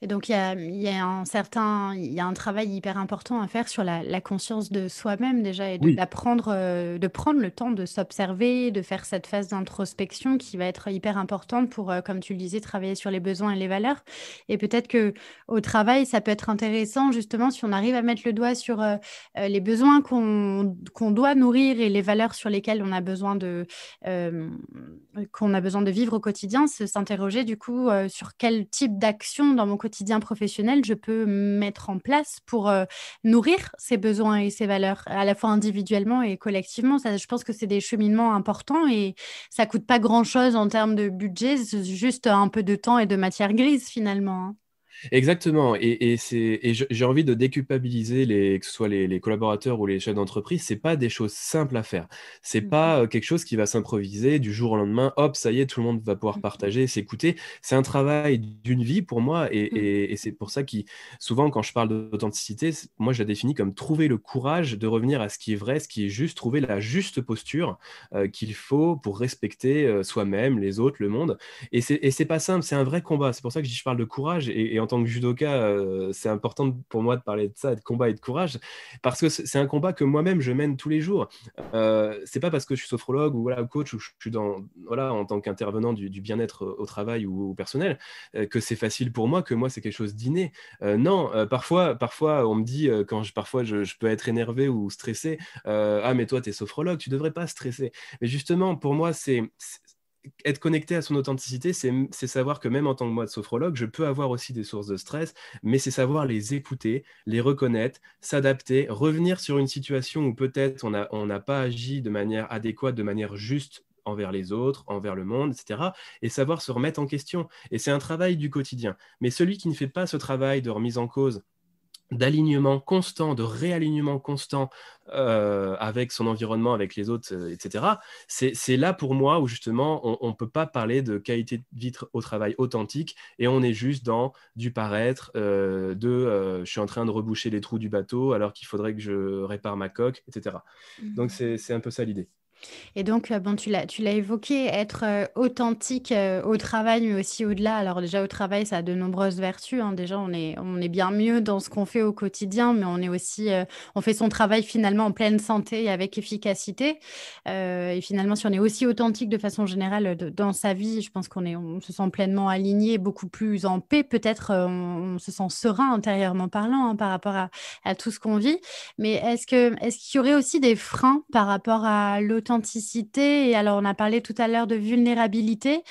Et donc, il y a un travail hyper important à faire sur la conscience de soi-même déjà et Oui. d'apprendre, de prendre le temps de s'observer, de faire cette phase d'introspection qui va être hyper importante pour, comme tu le disais, travailler sur les besoins et les valeurs. Et peut-être que au travail, ça peut être intéressant justement si on arrive à mettre le doigt sur les besoins qu'on doit nourrir et les valeurs sur lesquelles euh, qu'on a besoin de vivre au quotidien, s'interroger du coup sur quel type d'action dans mon quotidien professionnel je peux mettre en place pour nourrir ces besoins et ces valeurs, à la fois individuellement et collectivement. Ça, je pense que c'est des cheminements importants et ça coûte pas grand-chose en termes de budget, c'est juste un peu de temps et de matière grise finalement, hein. Exactement. J'ai envie de déculpabiliser que ce soit les collaborateurs ou les chefs d'entreprise. C'est pas des choses simples à faire. C'est Mhm. pas quelque chose qui va s'improviser du jour au lendemain. Hop, ça y est, tout le monde va pouvoir partager, s'écouter. C'est un travail d'une vie pour moi. Mhm. Et c'est pour ça que souvent, quand je parle d'authenticité, moi, je la définis comme trouver le courage de revenir à ce qui est vrai, ce qui est juste, trouver la juste posture qu'il faut pour respecter soi-même, les autres, le monde. Et c'est pas simple, c'est un vrai combat. C'est pour ça que je parle de courage. Et en tant que judoka, c'est important pour moi de parler de ça, de combat et de courage, parce que c'est un combat que moi-même je mène tous les jours. C'est pas parce que je suis sophrologue ou voilà, coach ou je suis voilà, en tant qu'intervenant du bien-être au travail ou au personnel, que c'est facile pour moi, que moi c'est quelque chose d'inné. Non, parfois on me dit, parfois je peux être énervé ou stressé, ah mais toi t'es sophrologue, tu devrais pas stresser. Mais justement, pour moi, être connecté à son authenticité, c'est savoir que même en tant que moi de sophrologue, je peux avoir aussi des sources de stress, mais c'est savoir les écouter, les reconnaître, s'adapter, revenir sur une situation où peut-être on n'a pas agi de manière adéquate, de manière juste envers les autres, envers le monde, etc. Et savoir se remettre en question. Et c'est un travail du quotidien. Mais celui qui ne fait pas ce travail de remise en cause, d'alignement constant, de réalignement constant avec son environnement, avec les autres, etc. C'est là pour moi où justement on ne peut pas parler de qualité de vie au travail authentique et on est juste dans du paraître, je suis en train de reboucher les trous du bateau alors qu'il faudrait que je répare ma coque, etc. Donc Mhm. c'est un peu ça l'idée. Et donc, bon, tu l'as évoqué, être authentique au travail, mais aussi au-delà. Alors déjà, au travail, ça a de nombreuses vertus, hein. Déjà, on est bien mieux dans ce qu'on fait au quotidien, mais on est aussi, on fait son travail finalement en pleine santé et avec efficacité. Et finalement, si on est aussi authentique de façon générale dans sa vie, je pense on se sent pleinement aligné, beaucoup plus en paix. Peut-être on se sent serein intérieurement parlant, hein, par rapport à tout ce qu'on vit. Mais est-ce qu'il y aurait aussi des freins par rapport à l'authenticité? Et alors, on a parlé tout à l'heure de vulnérabilité.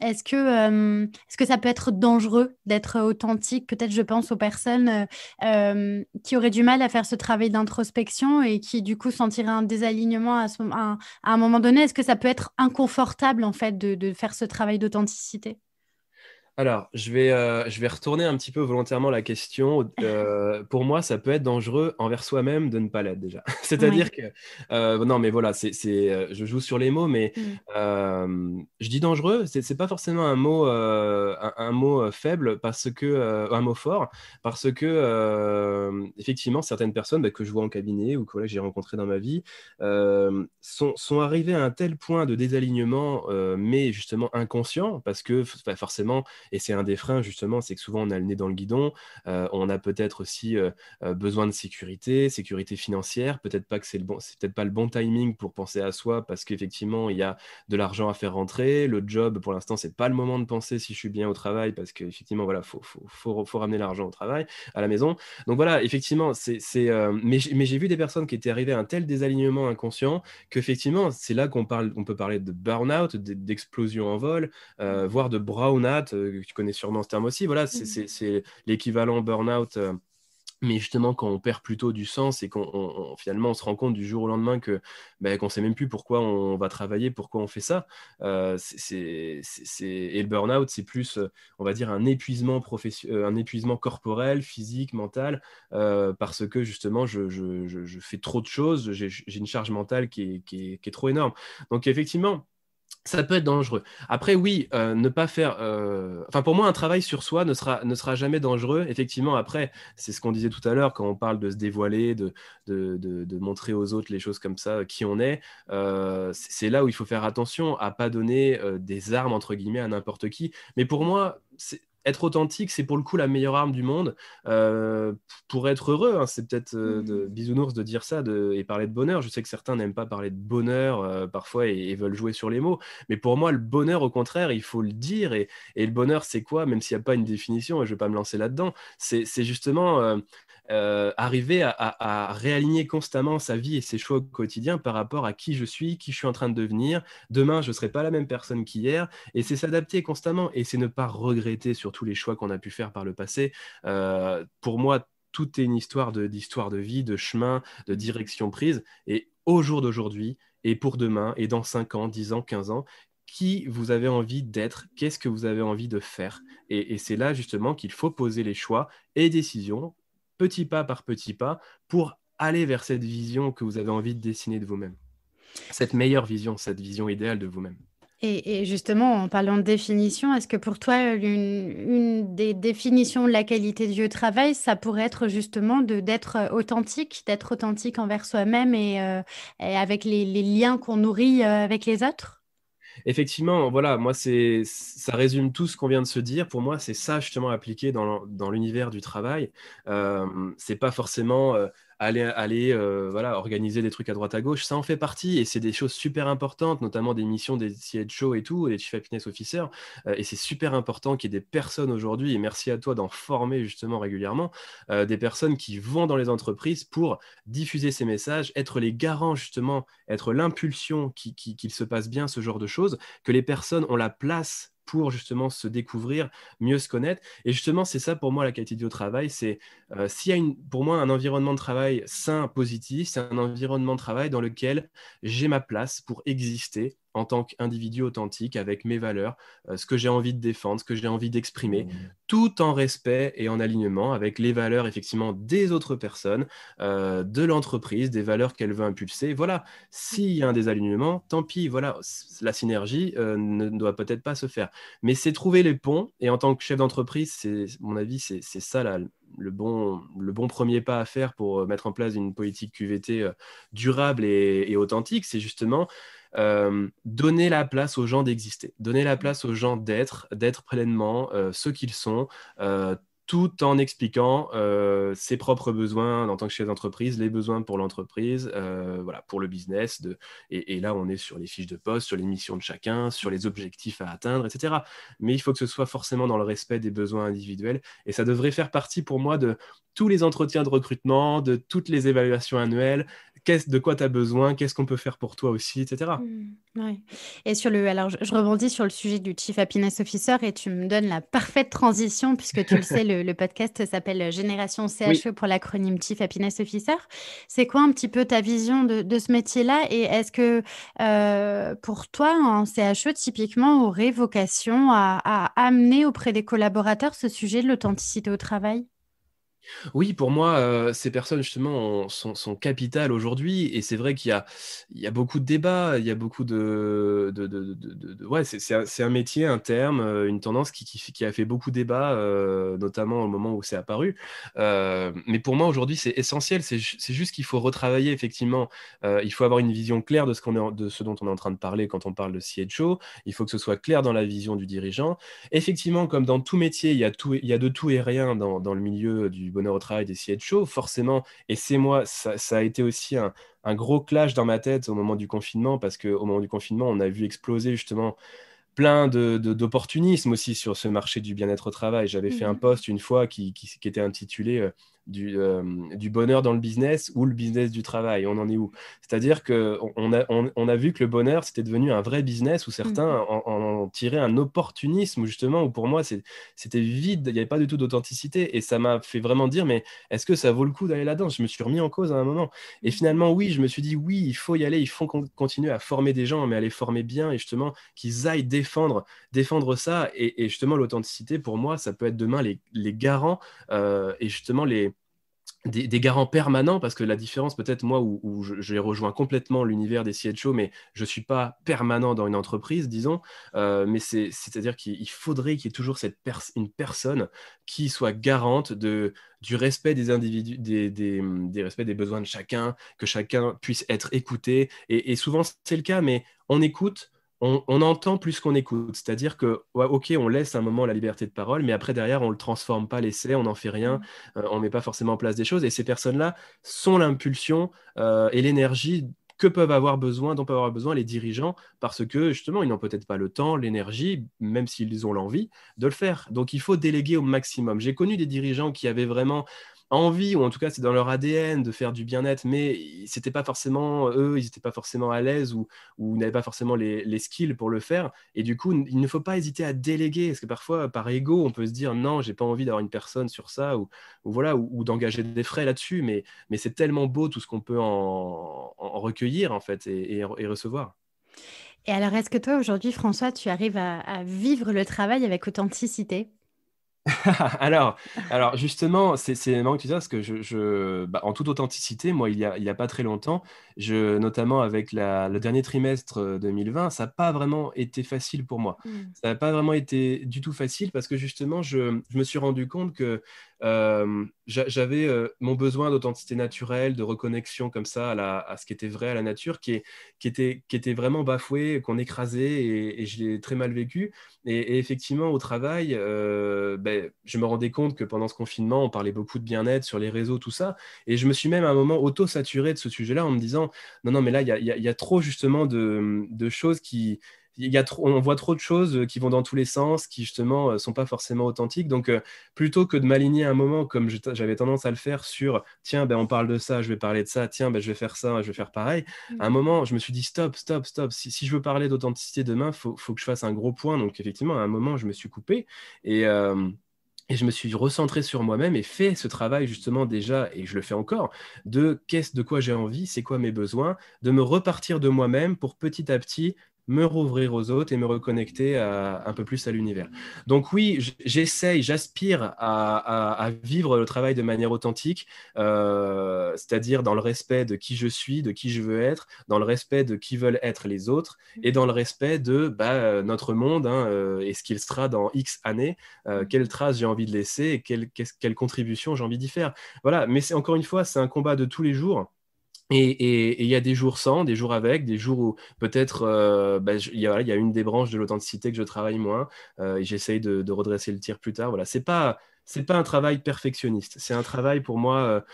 Est-ce que ça peut être dangereux d'être authentique? Peut-être, je pense aux personnes qui auraient du mal à faire ce travail d'introspection et qui, du coup, sentiraient un désalignement à un moment donné. Est-ce que ça peut être inconfortable, en fait, de faire ce travail d'authenticité? Alors, je vais retourner un petit peu volontairement la question. Pour moi, ça peut être dangereux envers soi-même de ne pas l'être déjà. C'est-à-dire Oui. que, non, mais voilà, je joue sur les mots, mais Mm. je dis dangereux, c'est pas forcément un mot faible, un mot fort, parce que, effectivement, certaines personnes bah, que je vois en cabinet ou que voilà, j'ai rencontrées dans ma vie sont arrivées à un tel point de désalignement, mais justement inconscient, parce que forcément, et c'est un des freins, justement, c'est que souvent on a le nez dans le guidon, on a peut-être aussi besoin de sécurité financière, peut-être pas que c'est peut-être pas le bon timing pour penser à soi, parce qu'effectivement, il y a de l'argent à faire rentrer, le job, pour l'instant, c'est pas le moment de penser si je suis bien au travail, parce qu'effectivement, voilà, faut ramener l'argent au travail, à la maison. Donc voilà, effectivement, mais j'ai vu des personnes qui étaient arrivées à un tel désalignement inconscient qu'effectivement, c'est là on peut parler de burn-out, d'explosion en vol, voire de brown-out, tu connais sûrement ce terme aussi. Voilà, Mm. c'est l'équivalent burn-out. Mais justement, quand on perd plutôt du sens et finalement on se rend compte du jour au lendemain qu'on ne sait même plus pourquoi on va travailler, pourquoi on fait ça. Et le burn-out, c'est plus, on va dire, un épuisement corporel, physique, mental, parce que justement, je fais trop de choses, j'ai une charge mentale qui est trop énorme. Donc effectivement, ça peut être dangereux. Après, oui, ne pas faire. Enfin, pour moi, un travail sur soi ne sera jamais dangereux. Effectivement, après, c'est ce qu'on disait tout à l'heure quand on parle de se dévoiler, de montrer aux autres les choses comme ça, qui on est. C'est là où il faut faire attention à pas donner des armes, entre guillemets, à n'importe qui. Mais pour moi, être authentique, c'est pour le coup la meilleure arme du monde pour être heureux. Hein. C'est peut-être de bisounours de dire ça et parler de bonheur. Je sais que certains n'aiment pas parler de bonheur parfois et veulent jouer sur les mots. Mais pour moi, le bonheur, au contraire, il faut le dire. Et le bonheur, c'est quoi? Même s'il n'y a pas une définition, et je ne vais pas me lancer là-dedans, c'est justement arriver à réaligner constamment sa vie et ses choix au quotidien par rapport à qui je suis en train de devenir. Demain, je ne serai pas la même personne qu'hier. Et c'est s'adapter constamment. Et c'est ne pas regretter sur tous les choix qu'on a pu faire par le passé. Pour moi, tout est une d'histoire de vie, de chemin, de direction prise. Et au jour d'aujourd'hui, et pour demain, et dans 5 ans, 10 ans, 15 ans, qui vous avez envie d'être, qu'est-ce que vous avez envie de faire. Et c'est là justement qu'il faut poser les choix et décisions, petit pas par petit pas, pour aller vers cette vision que vous avez envie de dessiner de vous-même. Cette meilleure vision, cette vision idéale de vous-même. Et justement, en parlant de définition, est-ce que pour toi, une des définitions de la qualité du travail, ça pourrait être justement d'être authentique envers soi-même et avec les liens qu'on nourrit avec les autres? Effectivement, voilà, moi, ça résume tout ce qu'on vient de se dire. Pour moi, c'est ça justement appliqué dans l'univers du travail. C'est pas forcément voilà, organiser des trucs à droite à gauche. Ça en fait partie et c'est des choses super importantes, notamment des missions des CHO et tout, des Chief Happiness Officers. Et c'est super important qu'il y ait des personnes aujourd'hui, et merci à toi d'en former justement régulièrement, des personnes qui vont dans les entreprises pour diffuser ces messages, être les garants justement, être l'impulsion qu'il se passe bien ce genre de choses, que les personnes ont la place pour justement se découvrir, mieux se connaître. Et justement, c'est ça pour moi la qualité du travail. C'est s'il y a pour moi un environnement de travail sain, positif, c'est un environnement de travail dans lequel j'ai ma place pour exister en tant qu'individu authentique avec mes valeurs, ce que j'ai envie de défendre, ce que j'ai envie d'exprimer, tout en respect et en alignement avec les valeurs effectivement des autres personnes, de l'entreprise, des valeurs qu'elle veut impulser. Voilà, s'il y a un désalignement, tant pis, voilà, la synergie ne doit peut-être pas se faire. Mais c'est trouver les ponts, et en tant que chef d'entreprise, mon avis, c'est ça le bon premier pas à faire pour mettre en place une politique QVT durable et authentique, c'est justement donner la place aux gens d'exister, donner la place aux gens d'être pleinement ce qu'ils sont, tout en expliquant ses propres besoins en tant que chef d'entreprise, les besoins pour l'entreprise, voilà, pour le business. Et là, on est sur les fiches de poste, sur les missions de chacun, sur les objectifs à atteindre, etc. Mais il faut que ce soit forcément dans le respect des besoins individuels. Et ça devrait faire partie pour moi de tous les entretiens de recrutement, de toutes les évaluations annuelles. De quoi tu as besoin, qu'est-ce qu'on peut faire pour toi aussi, etc. Ouais. Et alors, je rebondis sur le sujet du Chief Happiness Officer et tu me donnes la parfaite transition puisque tu le sais, le podcast s'appelle Génération Oui. CHE pour l'acronyme Chief Happiness Officer. C'est quoi un petit peu ta vision de ce métier-là et est-ce que pour toi, un CHE typiquement aurait vocation à amener auprès des collaborateurs ce sujet de l'authenticité au travail? Oui, pour moi, ces personnes justement sont capitales aujourd'hui et c'est vrai qu'il y a beaucoup de débats, il y a beaucoup ouais, c'est un métier, un terme, une tendance qui a fait beaucoup débat, notamment au moment où c'est apparu. Mais pour moi aujourd'hui, c'est essentiel, c'est juste qu'il faut retravailler effectivement. Il faut avoir une vision claire de ce dont on est en train de parler quand on parle de CHO. Il faut que ce soit clair dans la vision du dirigeant. Effectivement, comme dans tout métier, il y a de tout et rien dans le milieu du bonheur au travail des CHO, forcément. Et ça a été aussi un gros clash dans ma tête au moment du confinement, parce qu'au moment du confinement, on a vu exploser justement plein d'opportunisme aussi sur ce marché du bien-être au travail. J'avais fait un post une fois qui était intitulé du bonheur dans le business ou le business du travail. On en est où? C'est-à-dire qu'on a vu que le bonheur, c'était devenu un vrai business où certains en tiraient un opportunisme, justement, où pour moi, c'était vide, il n'y avait pas du tout d'authenticité. Et ça m'a fait vraiment dire, mais est-ce que ça vaut le coup d'aller là-dedans? Je me suis remis en cause à un moment. Et finalement, oui, je me suis dit, oui, il faut y aller, il faut continuer à former des gens, mais à les former bien et justement qu'ils aillent défendre ça. Et justement, l'authenticité, pour moi, ça peut être demain les garants et justement des garants permanents, parce que la différence peut-être moi où j'ai rejoint complètement l'univers des CHO, mais je ne suis pas permanent dans une entreprise, disons, mais c'est-à-dire qu'il faudrait qu'il y ait toujours une personne qui soit garante du respect des individus, des respects des besoins de chacun, que chacun puisse être écouté, et souvent c'est le cas, mais on écoute, on entend plus qu'on écoute. C'est-à-dire que, ouais, ok, on laisse un moment la liberté de parole, mais après, derrière, on ne le transforme pas l'essai, on n'en fait rien, on ne met pas forcément en place des choses. Et ces personnes-là sont l'impulsion et l'énergie dont peuvent avoir besoin les dirigeants, parce que justement, ils n'ont peut-être pas le temps, l'énergie, même s'ils ont l'envie, de le faire. Donc, il faut déléguer au maximum. J'ai connu des dirigeants qui avaient vraiment envie, ou en tout cas c'est dans leur ADN de faire du bien-être, mais c'était pas forcément eux, ils n'étaient pas forcément à l'aise ou n'avaient pas forcément les skills pour le faire. Et du coup, il ne faut pas hésiter à déléguer, parce que parfois, par ego, on peut se dire non, j'ai pas envie d'avoir une personne sur ça, ou voilà, ou d'engager des frais là-dessus, mais c'est tellement beau tout ce qu'on peut en recueillir en fait et recevoir. Et alors, est-ce que toi, aujourd'hui, François, tu arrives à vivre le travail avec authenticité? Alors, alors justement, c'est marrant que tu dis ça, parce que bah, en toute authenticité, moi, il y a pas très longtemps, notamment avec le dernier trimestre 2020, ça n'a pas vraiment été facile pour moi. Mm. Ça n'a pas vraiment été du tout facile parce que justement, je me suis rendu compte que j'avais mon besoin d'authenticité naturelle, de reconnexion comme ça à ce qui était vrai à la nature, qui était vraiment bafoué, qu'on écrasait et je l'ai très mal vécu. Et effectivement, au travail, ben, je me rendais compte que pendant ce confinement, on parlait beaucoup de bien-être sur les réseaux, tout ça. Et je me suis même à un moment auto-saturé de ce sujet-là en me disant, non, non, mais là, il y a trop justement de choses qui... on voit trop de choses qui vont dans tous les sens, qui justement sont pas forcément authentiques. Donc, plutôt que de m'aligner un moment comme j'avais tendance à le faire sur, tiens, ben, on parle de ça, je vais parler de ça, tiens, ben, je vais faire ça, je vais faire pareil. À un moment, je me suis dit stop, stop, stop. Si je veux parler d'authenticité demain, faut que je fasse un gros point. Donc, effectivement, à un moment, je me suis coupé et, euh, et je me suis recentré sur moi-même et fait ce travail, justement, déjà, et je le fais encore, de quoi j'ai envie, c'est quoi mes besoins, de me repartir de moi-même pour petit à petit me rouvrir aux autres et me reconnecter un peu plus à l'univers. Donc oui, j'essaye, j'aspire à vivre le travail de manière authentique, c'est-à-dire dans le respect de qui je suis, de qui je veux être, dans le respect de qui veulent être les autres, et dans le respect de bah, notre monde hein, et ce qu'il sera dans X années, quelle trace j'ai envie de laisser et quelle contribution j'ai envie d'y faire. Voilà, mais c'est encore une fois, c'est un combat de tous les jours. Et il y a des jours sans, des jours avec, des jours où peut-être bah, il y a une des branches de l'authenticité que je travaille moins et j'essaye de redresser le tir plus tard. Voilà, c'est pas un travail perfectionniste, c'est un travail pour moi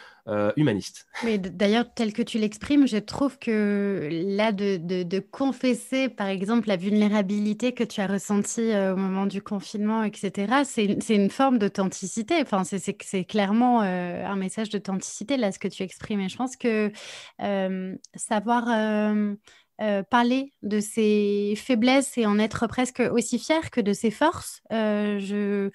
humaniste. Mais d'ailleurs, tel que tu l'exprimes, je trouve que là, de confesser, par exemple, la vulnérabilité que tu as ressentie au moment du confinement, etc., c'est une forme d'authenticité. Enfin, c'est clairement un message d'authenticité, là, ce que tu exprimes. Et je pense que savoir parler de ses faiblesses et en être presque aussi fier que de ses forces, je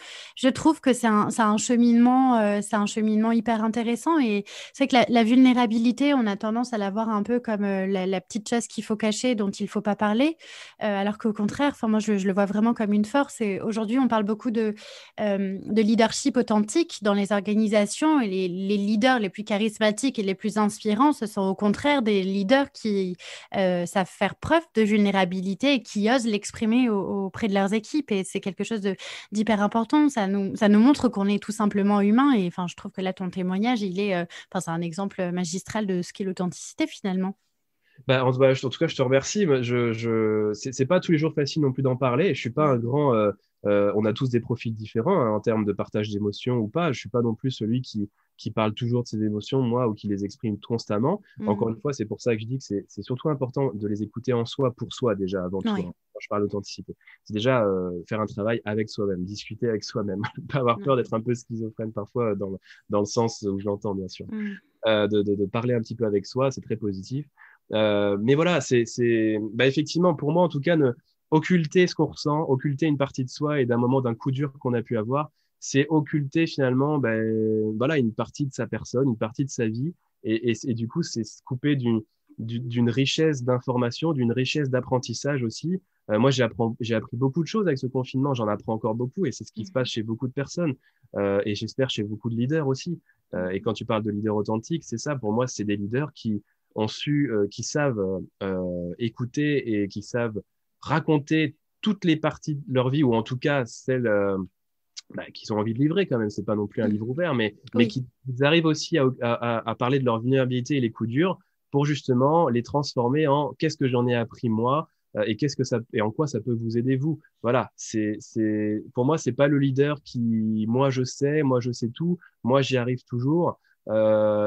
trouve que c'est un cheminement hyper intéressant. Et c'est que la vulnérabilité, on a tendance à la voir un peu comme la petite chose qu'il faut cacher, dont il ne faut pas parler, alors qu'au contraire, enfin, moi, je le vois vraiment comme une force. Et aujourd'hui, on parle beaucoup de leadership authentique dans les organisations. Et les leaders les plus charismatiques et les plus inspirants, ce sont au contraire des leaders qui savent faire preuve de vulnérabilité et qui osent l'exprimer auprès de leurs équipes. Et c'est quelque chose d'hyper important. Ça nous montre qu'on est tout simplement humain. Et enfin, je trouve que là, ton témoignage, enfin, c'est un exemple magistral de ce qu'est l'authenticité finalement. Bah, en tout cas, je te remercie. Moi, c'est pas tous les jours facile non plus d'en parler. Je suis pas un grand. On a tous des profils différents hein, en termes de partage d'émotions ou pas. Je suis pas non plus celui qui parle toujours de ses émotions, moi, ou qui les exprime constamment. Mm. Encore une fois, c'est pour ça que je dis que c'est surtout important de les écouter en soi, pour soi déjà, avant tout. Ouais. Hein, quand je parle d'authenticité, c'est déjà faire un travail avec soi-même, discuter avec soi-même, pas avoir peur d'être un peu schizophrène parfois dans le sens où je l'entends, bien sûr. Mm. De parler un petit peu avec soi, c'est très positif. Mais voilà, bah, effectivement, pour moi en tout cas, occulter ce qu'on ressent, occulter une partie de soi et d'un moment d'un coup dur qu'on a pu avoir, c'est occulter finalement ben, voilà, une partie de sa personne, une partie de sa vie. Et du coup, c'est se couper d'une richesse d'informations, d'une richesse d'apprentissage aussi. Moi, j'ai appris beaucoup de choses avec ce confinement, j'en apprends encore beaucoup et c'est ce qui se passe chez beaucoup de personnes et j'espère chez beaucoup de leaders aussi. Et quand tu parles de leaders authentiques, c'est ça, pour moi, c'est des leaders qui savent écouter et qui savent raconter toutes les parties de leur vie, ou en tout cas celles bah, qu'ils ont envie de livrer quand même. C'est pas non plus un Mm. livre ouvert, mais Oui. qui ils arrivent aussi à parler de leur vulnérabilité et les coups durs pour justement les transformer en qu'est-ce que j'en ai appris moi, et et en quoi ça peut vous aider vous. Voilà, pour moi, c'est pas le leader qui, moi je sais tout, moi j'y arrive toujours.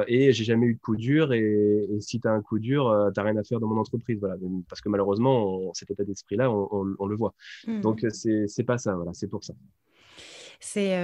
Et j'ai jamais eu de coup dur et si tu as un coup dur, t'as rien à faire dans mon entreprise, voilà. Parce que malheureusement, cet état d'esprit-là, on le voit. Donc c'est pas ça, voilà, c'est pour ça. C'est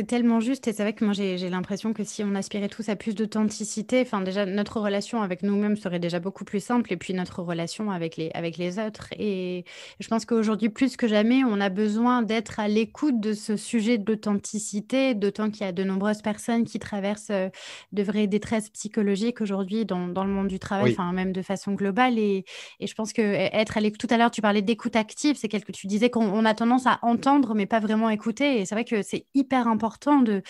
tellement juste et c'est vrai que moi j'ai l'impression que si on aspirait tous à plus d'authenticité, enfin déjà notre relation avec nous-mêmes serait déjà beaucoup plus simple et puis notre relation avec les autres. Et je pense qu'aujourd'hui plus que jamais, on a besoin d'être à l'écoute de ce sujet de l'authenticité, d'autant qu'il y a de nombreuses personnes qui traversent de vraies détresses psychologiques aujourd'hui dans le monde du travail, Oui, enfin même de façon globale. Et je pense que être à l'écoute, tout à l'heure tu parlais d'écoute active, c'est quelque tu disais qu'on a tendance à entendre mais pas vraiment écouter. Et c'est vrai que c'est hyper important de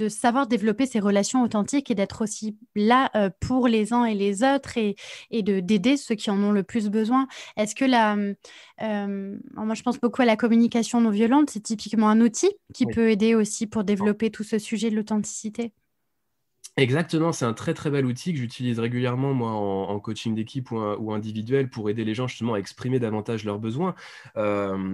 savoir développer ces relations authentiques et d'être aussi là pour les uns et les autres et d'aider ceux qui en ont le plus besoin. Est-ce que moi je pense beaucoup à la communication non violente, c'est typiquement un outil qui oui. peut aider aussi pour développer tout ce sujet de l'authenticité. Exactement, c'est un très très bel outil que j'utilise régulièrement moi en coaching d'équipe ou individuel pour aider les gens justement à exprimer davantage leurs besoins.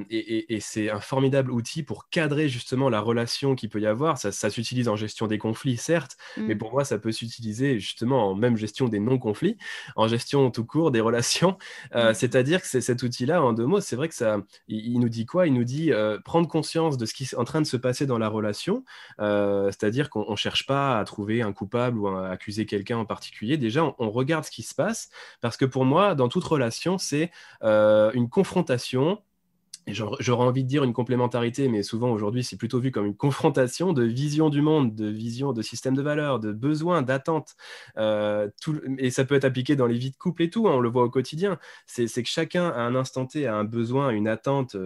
Et c'est un formidable outil pour cadrer justement la relation qu'il peut y avoir. Ça s'utilise en gestion des conflits, certes, mais Mm. pour moi ça peut s'utiliser justement en même gestion des non-conflits, en gestion tout court des relations. Mm. C'est-à-dire que cet outil-là, en deux mots, c'est vrai que il nous dit quoi? Il nous dit prendre conscience de ce qui est en train de se passer dans la relation, c'est-à-dire qu'on ne cherche pas à trouver un coupable ou à accuser quelqu'un en particulier. Déjà, on regarde ce qui se passe, parce que pour moi, dans toute relation, c'est une confrontation. Et j'aurais envie de dire une complémentarité, mais souvent aujourd'hui, c'est plutôt vu comme une confrontation de vision du monde, de vision de système de valeurs, de besoins, d'attentes. Et ça peut être appliqué dans les vies de couple et tout, hein, on le voit au quotidien. C'est que chacun, à un instant T, a un besoin, une attente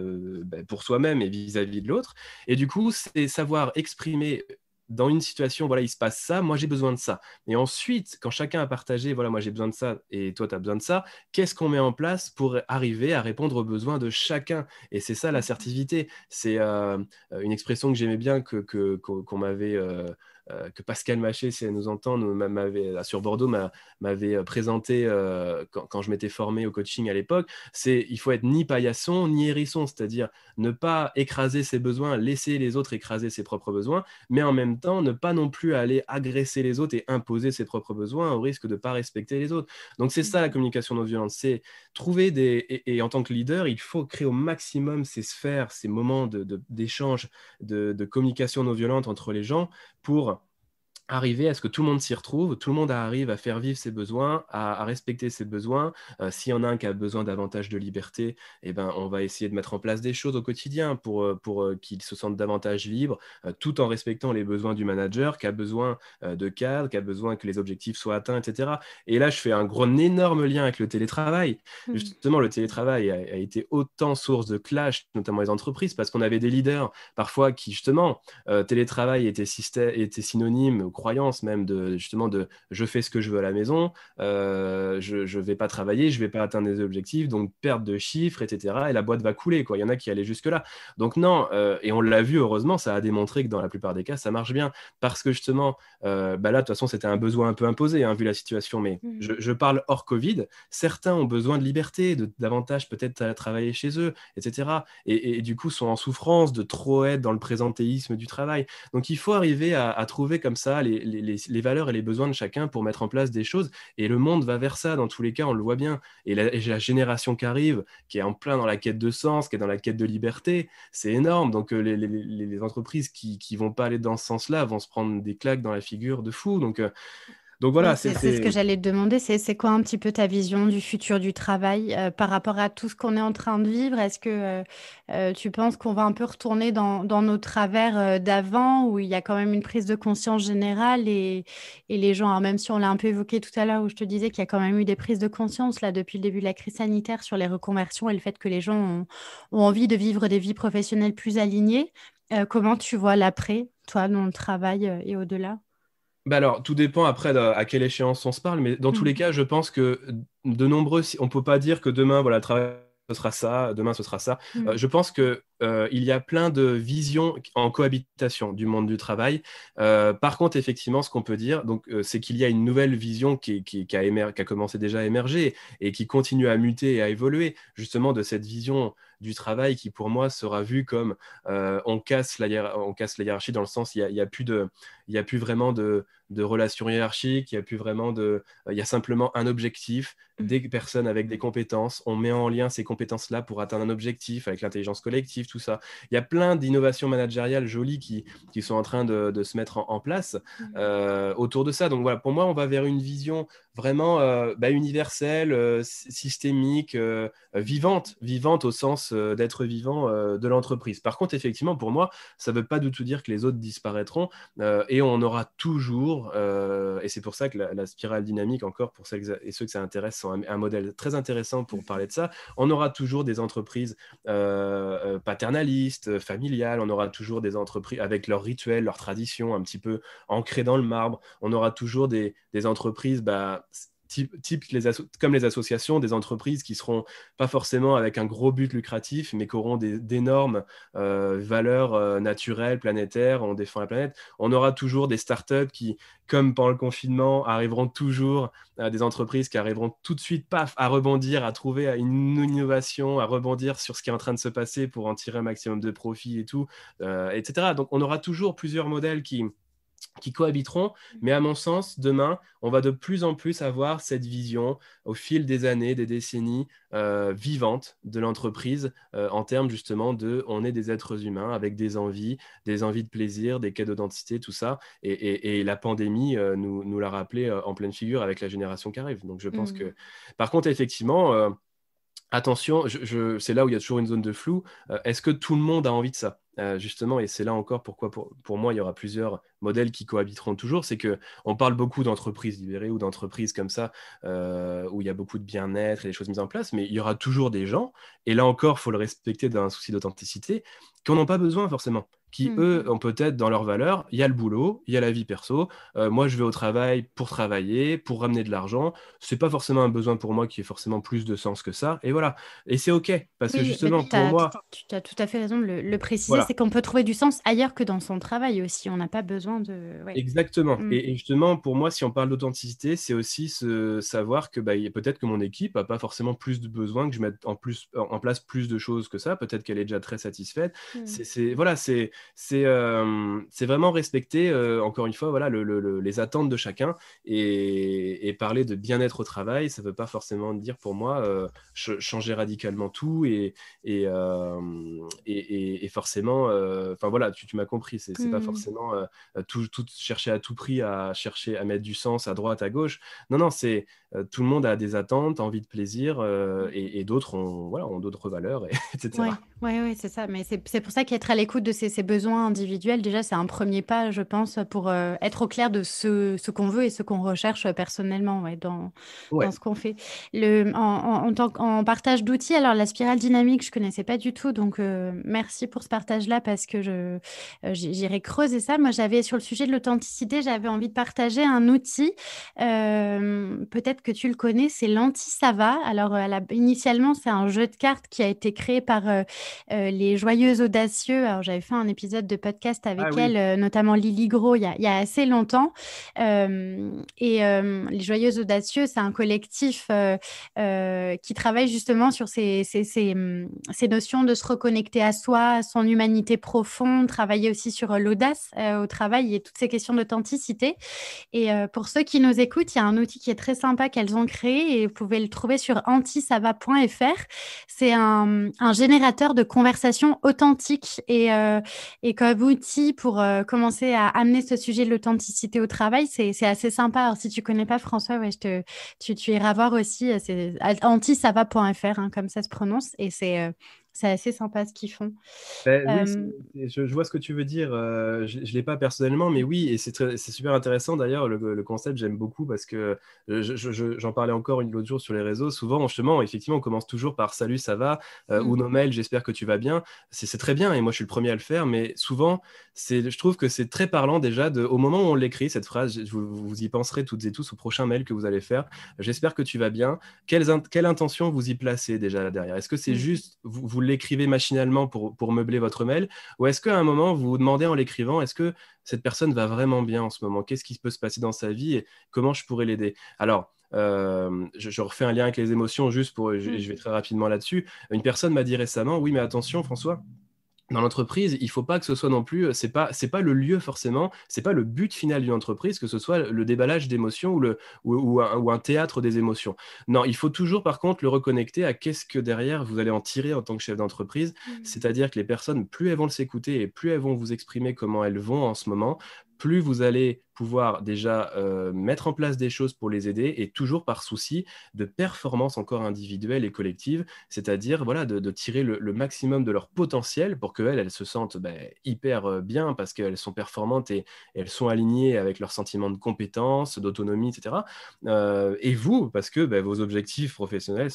pour soi-même et vis-à-vis de l'autre. Et du coup, c'est savoir exprimer dans une situation, voilà, il se passe ça, moi j'ai besoin de ça. Et ensuite, quand chacun a partagé, voilà, moi j'ai besoin de ça et toi tu as besoin de ça, qu'est-ce qu'on met en place pour arriver à répondre aux besoins de chacun? Et c'est ça l'assertivité. C'est une expression que j'aimais bien, qu'on m'avait, que Pascal Maché, si elle nous entend, sur Bordeaux, m'avait présenté quand je m'étais formé au coaching à l'époque. C'est il faut être ni paillasson ni hérisson, c'est-à-dire ne pas écraser ses besoins, laisser les autres écraser ses propres besoins, mais en même temps ne pas non plus aller agresser les autres et imposer ses propres besoins au risque de ne pas respecter les autres. Donc c'est ça la Mm. communication non violente, c'est trouver et en tant que leader, il faut créer au maximum ces sphères, ces moments d'échange, de communication non violente entre les gens pour arriver à ce que tout le monde s'y retrouve, tout le monde arrive à faire vivre ses besoins, à respecter ses besoins. S'il y en a un qui a besoin davantage de liberté, eh ben, on va essayer de mettre en place des choses au quotidien pour qu'il se sente davantage libre, tout en respectant les besoins du manager qui a besoin de cadre, qui a besoin que les objectifs soient atteints, etc. Et là, je fais un énorme lien avec le télétravail. Mm. Justement, le télétravail a été autant source de clash, notamment les entreprises, parce qu'on avait des leaders parfois qui, justement, télétravail était synonyme, croyance même justement de je fais ce que je veux à la maison, je vais pas travailler, je vais pas atteindre des objectifs, donc perte de chiffres, etc. Et la boîte va couler, quoi. Il y en a qui allaient jusque-là. Donc non, et on l'a vu, heureusement, ça a démontré que dans la plupart des cas, ça marche bien. Parce que justement, là, de toute façon, c'était un besoin un peu imposé, hein, vu la situation, mais Mm. je parle hors Covid. Certains ont besoin de liberté, de davantage peut-être travailler chez eux, etc. Et du coup, sont en souffrance de trop être dans le présentéisme du travail. Donc il faut arriver à trouver comme ça les valeurs et les besoins de chacun pour mettre en place des choses. Et le monde va vers ça, dans tous les cas, on le voit bien. Et la génération qui arrive, qui est en plein dans la quête de sens, qui est dans la quête de liberté, c'est énorme. Donc les entreprises qui vont pas aller dans ce sens-là vont se prendre des claques dans la figure de fou. Donc Oui, voilà, c'est ce que j'allais te demander, c'est quoi un petit peu ta vision du futur du travail par rapport à tout ce qu'on est en train de vivre? Est-ce que tu penses qu'on va un peu retourner dans nos travers d'avant, où il y a quand même une prise de conscience générale et les gens, alors même si on l'a un peu évoqué tout à l'heure, où je te disais qu'il y a quand même eu des prises de conscience là depuis le début de la crise sanitaire sur les reconversions et le fait que les gens ont envie de vivre des vies professionnelles plus alignées. Comment tu vois l'après, toi, dans le travail et au-delà? bah alors, tout dépend après à quelle échéance on se parle, mais dans tous les Mm. cas, je pense que on peut pas dire que demain, voilà, le travail, ce sera ça, demain, ce sera ça. Mm. Je pense que il y a plein de visions en cohabitation du monde du travail. Par contre, effectivement, ce qu'on peut dire, donc, c'est qu'il y a une nouvelle vision qui a commencé déjà à émerger et qui continue à muter et à évoluer, justement, de cette vision du travail qui, pour moi, sera vue comme on casse la hiérarchie, dans le sens il y a plus il y a plus vraiment de relations hiérarchiques, il y a plus vraiment il y a simplement un objectif, des personnes avec des compétences, on met en lien ces compétences-là pour atteindre un objectif avec l'intelligence collective, tout ça. Il y a plein d'innovations managériales jolies qui sont en train de se mettre en place autour de ça. Donc voilà, pour moi, on va vers une vision vraiment universelle, systémique, vivante au sens d'être vivant de l'entreprise. Par contre, effectivement, pour moi, ça ne veut pas du tout dire que les autres disparaîtront et on aura toujours, et c'est pour ça que la spirale dynamique, encore pour celles et ceux que ça intéresse, sont un modèle très intéressant pour parler de ça. On aura toujours des entreprises paternalistes, familiales, on aura toujours des entreprises avec leurs rituels, leurs traditions un petit peu ancrées dans le marbre. On aura toujours des entreprises comme les associations, des entreprises qui seront pas forcément avec un gros but lucratif, mais qui auront d'énormes valeurs naturelles, planétaires, on défend la planète. On aura toujours des startups qui, comme pendant le confinement, arriveront toujours à des entreprises qui arriveront tout de suite, paf, à rebondir, à trouver une innovation, à rebondir sur ce qui est en train de se passer pour en tirer un maximum de profit et tout, etc. Donc, on aura toujours plusieurs modèles qui cohabiteront, mais à mon sens, demain, on va de plus en plus avoir cette vision au fil des années, des décennies, vivante de l'entreprise en termes justement on est des êtres humains avec des envies de plaisir, des quêtes d'identité, tout ça, et la pandémie nous l'a rappelé en pleine figure avec la génération qui arrive. Donc je pense que, par contre, effectivement, attention, c'est là où il y a toujours une zone de flou. Est-ce que tout le monde a envie de ça? Justement, et c'est là encore pourquoi pour moi il y aura plusieurs modèles qui cohabiteront toujours, c'est que on parle beaucoup d'entreprises libérées ou d'entreprises comme ça où il y a beaucoup de bien-être et des choses mises en place, mais il y aura toujours des gens, et là encore il faut le respecter dans un souci d'authenticité, qui n'en ont pas besoin forcément, qui eux ont peut-être dans leurs valeurs, il y a le boulot, il y a la vie perso, moi je vais au travail pour travailler, pour ramener de l'argent, c'est pas forcément un besoin pour moi qui ait forcément plus de sens que ça, et voilà, et c'est ok, parce que Oui, mais justement pour moi, tu as tout à fait raison de le préciser, voilà. c'est qu'on peut trouver du sens ailleurs que dans son travail aussi. On n'a pas besoin de... Ouais. Exactement. Et justement, pour moi, si on parle d'authenticité, c'est aussi savoir que peut-être que mon équipe n'a pas forcément plus de besoin que je mette en place plus de choses que ça. Peut-être qu'elle est déjà très satisfaite. Voilà, c'est vraiment respecter, encore une fois, voilà, les attentes de chacun et parler de bien-être au travail. Ça ne veut pas forcément dire pour moi changer radicalement tout et forcément, enfin voilà, tu m'as compris. C'est pas forcément tout chercher à tout prix à chercher à mettre du sens à droite, à gauche. Non, c'est tout le monde a des attentes, envie de plaisir, et d'autres ont d'autres valeurs, etc. Oui, c'est ça. Mais c'est pour ça qu'être à l'écoute de ces besoins individuels, déjà, c'est un premier pas, je pense, pour être au clair de ce qu'on veut et ce qu'on recherche personnellement dans ce qu'on fait. En partage d'outils, alors la spirale dynamique, je ne connaissais pas du tout. Donc, merci pour ce partage-là parce que j'irai creuser ça. Moi, sur le sujet de l'authenticité, j'avais envie de partager un outil. Peut-être que tu le connais, c'est l'Anti-Sava. Alors, initialement, c'est un jeu de cartes qui a été créé par les Joyeuses Audacieux. Alors, j'avais fait un épisode de podcast avec elle, notamment Lily Gros, il y a assez longtemps. Les Joyeuses Audacieux, c'est un collectif qui travaille justement sur ces notions de se reconnecter à soi, à son humanité profonde, travailler aussi sur l'audace au travail et toutes ces questions d'authenticité. Et pour ceux qui nous écoutent, il y a un outil qui est très sympa qu'elles ont créé et vous pouvez le trouver sur antisava.fr. C'est un générateur de conversations authentiques et comme outil pour commencer à amener ce sujet de l'authenticité au travail, c'est assez sympa. Alors, si tu ne connais pas François, tu iras voir aussi. C'est antisava.fr, comme ça se prononce. Et c'est assez sympa ce qu'ils font. Oui, je vois ce que tu veux dire. Je ne l'ai pas personnellement, mais oui, et c'est super intéressant d'ailleurs. Le concept, j'aime beaucoup parce que j'en parlais encore l'autre jour sur les réseaux. Souvent, justement, effectivement, on commence toujours par salut, ça va, ou nos mails, j'espère que tu vas bien. C'est très bien, et moi je suis le premier à le faire, mais souvent, je trouve que c'est très parlant déjà au moment où on l'écrit, cette phrase. Vous y penserez toutes et tous au prochain mail que vous allez faire. J'espère que tu vas bien. Quelle intention vous y placez déjà là derrière? Est-ce que c'est juste, vous l'écrivez machinalement pour meubler votre mail, ou est-ce qu'à un moment, vous vous demandez en l'écrivant, est-ce que cette personne va vraiment bien en ce moment? Qu'est-ce qui peut se passer dans sa vie et comment je pourrais l'aider? Alors, je refais un lien avec les émotions juste je vais très rapidement là-dessus. Une personne m'a dit récemment, oui, mais attention, François, dans l'entreprise, il faut pas que ce soit non plus, c'est pas le lieu forcément, c'est pas le but final d'une entreprise que ce soit le déballage d'émotions ou un théâtre des émotions. Non, il faut toujours par contre le reconnecter à qu'est-ce que derrière vous allez en tirer en tant que chef d'entreprise, c'est-à-dire que les personnes, plus elles vont s'écouter et plus elles vont vous exprimer comment elles vont en ce moment, plus vous allez pouvoir déjà mettre en place des choses pour les aider et toujours par souci de performance encore individuelle et collective, c'est-à-dire voilà, de tirer le maximum de leur potentiel pour qu'elles se sentent hyper bien parce qu'elles sont performantes et elles sont alignées avec leurs sentiments de compétence, d'autonomie, etc. Et vous, parce que vos objectifs professionnels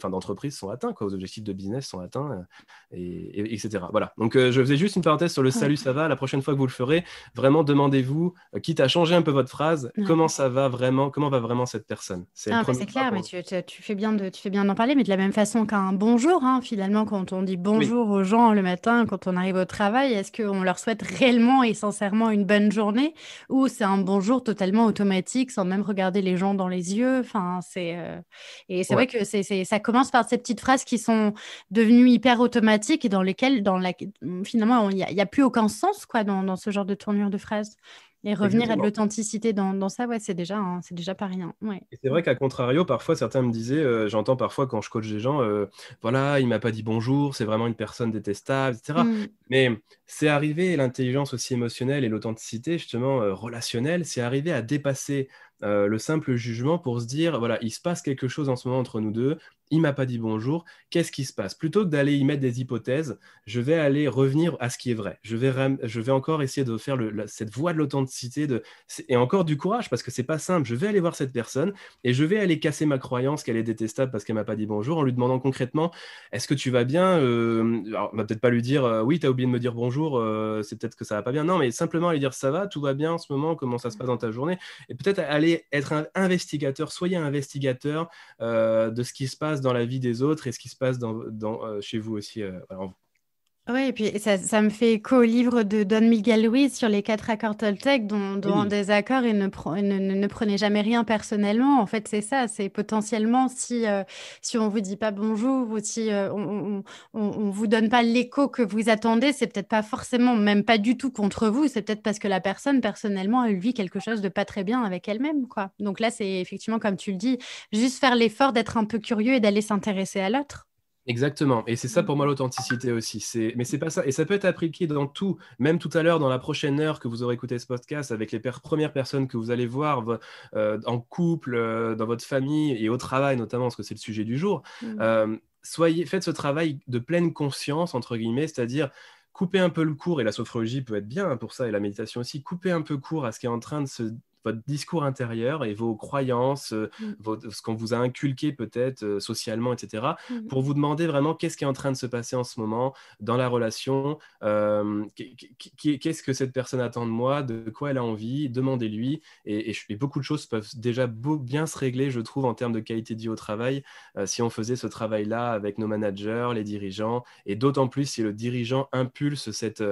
d'entreprise sont atteints, quoi, vos objectifs de business sont atteints, etc. Voilà. Donc, je faisais juste une parenthèse sur le salut, ça va. La prochaine fois que vous le ferez, vraiment demandez-vous, quitte à changer un peu votre phrase, comment va vraiment cette personne. C'est clair, mais tu fais bien d'en parler, mais de la même façon qu'un bonjour, hein, finalement, quand on dit bonjour aux gens le matin, quand on arrive au travail, est-ce qu'on leur souhaite réellement et sincèrement une bonne journée, ou c'est un bonjour totalement automatique, sans même regarder les gens dans les yeux? Enfin, et c'est vrai que ça commence par ces petites phrases qui sont devenues hyper automatiques et dans lesquelles, finalement, il y a plus aucun sens, quoi, dans ce genre de tournure de phrases. Et revenir à de l'authenticité dans ça, c'est déjà pas rien. Ouais. Et c'est vrai qu'à contrario, parfois, certains me disaient, j'entends parfois quand je coach des gens, voilà, il m'a pas dit bonjour, c'est vraiment une personne détestable, etc. Mais c'est arrivé, l'intelligence aussi émotionnelle et l'authenticité, justement, relationnelle, c'est arrivé à dépasser le simple jugement pour se dire, voilà, il se passe quelque chose en ce moment entre nous deux, il m'a pas dit bonjour, qu'est-ce qui se passe? Plutôt que d'aller y mettre des hypothèses, je vais aller revenir à ce qui est vrai. Je vais encore essayer de faire cette voie de l'authenticité et encore du courage parce que c'est pas simple. Je vais aller voir cette personne et je vais aller casser ma croyance qu'elle est détestable parce qu'elle m'a pas dit bonjour en lui demandant concrètement, est-ce que tu vas bien? Alors, on va peut-être pas lui dire, oui, tu as oublié de me dire bonjour, c'est peut-être que ça va pas bien. Non, mais simplement lui dire, ça va, tout va bien en ce moment, comment ça se passe dans ta journée? Et peut-être aller être un investigateur, soyez un investigateur de ce qui se passe dans la vie des autres et ce qui se passe chez vous aussi. Voilà. Oui, et puis ça me fait écho au livre de Don Miguel Ruiz sur les 4 accords Toltec, dont un des accords, il ne prenez jamais rien personnellement. En fait, c'est ça, c'est potentiellement si on vous dit pas bonjour ou si on vous donne pas l'écho que vous attendez, c'est peut-être pas forcément, même pas du tout contre vous, c'est peut-être parce que la personne, personnellement, elle vit quelque chose de pas très bien avec elle-même, quoi. Donc là, c'est effectivement, comme tu le dis, juste faire l'effort d'être un peu curieux et d'aller s'intéresser à l'autre. Exactement. Et c'est ça pour moi l'authenticité aussi. Mais c'est pas ça. Et ça peut être appliqué dans tout. Même tout à l'heure, dans la prochaine heure que vous aurez écouté ce podcast, avec les premières personnes que vous allez voir en couple, dans votre famille et au travail notamment, parce que c'est le sujet du jour. Faites ce travail de pleine conscience, entre guillemets, c'est-à-dire coupez un peu le cours, et la sophrologie peut être bien pour ça, et la méditation aussi, coupez un peu court à ce qui est en train de votre discours intérieur et vos croyances, ce qu'on vous a inculqué peut-être socialement, etc., pour vous demander vraiment qu'est-ce qui est en train de se passer en ce moment dans la relation, qu'est-ce que cette personne attend de moi, de quoi elle a envie, demandez-lui, et beaucoup de choses peuvent déjà bien se régler, je trouve, en termes de qualité de vie au travail, si on faisait ce travail-là avec nos managers, les dirigeants, et d'autant plus si le dirigeant impulse cette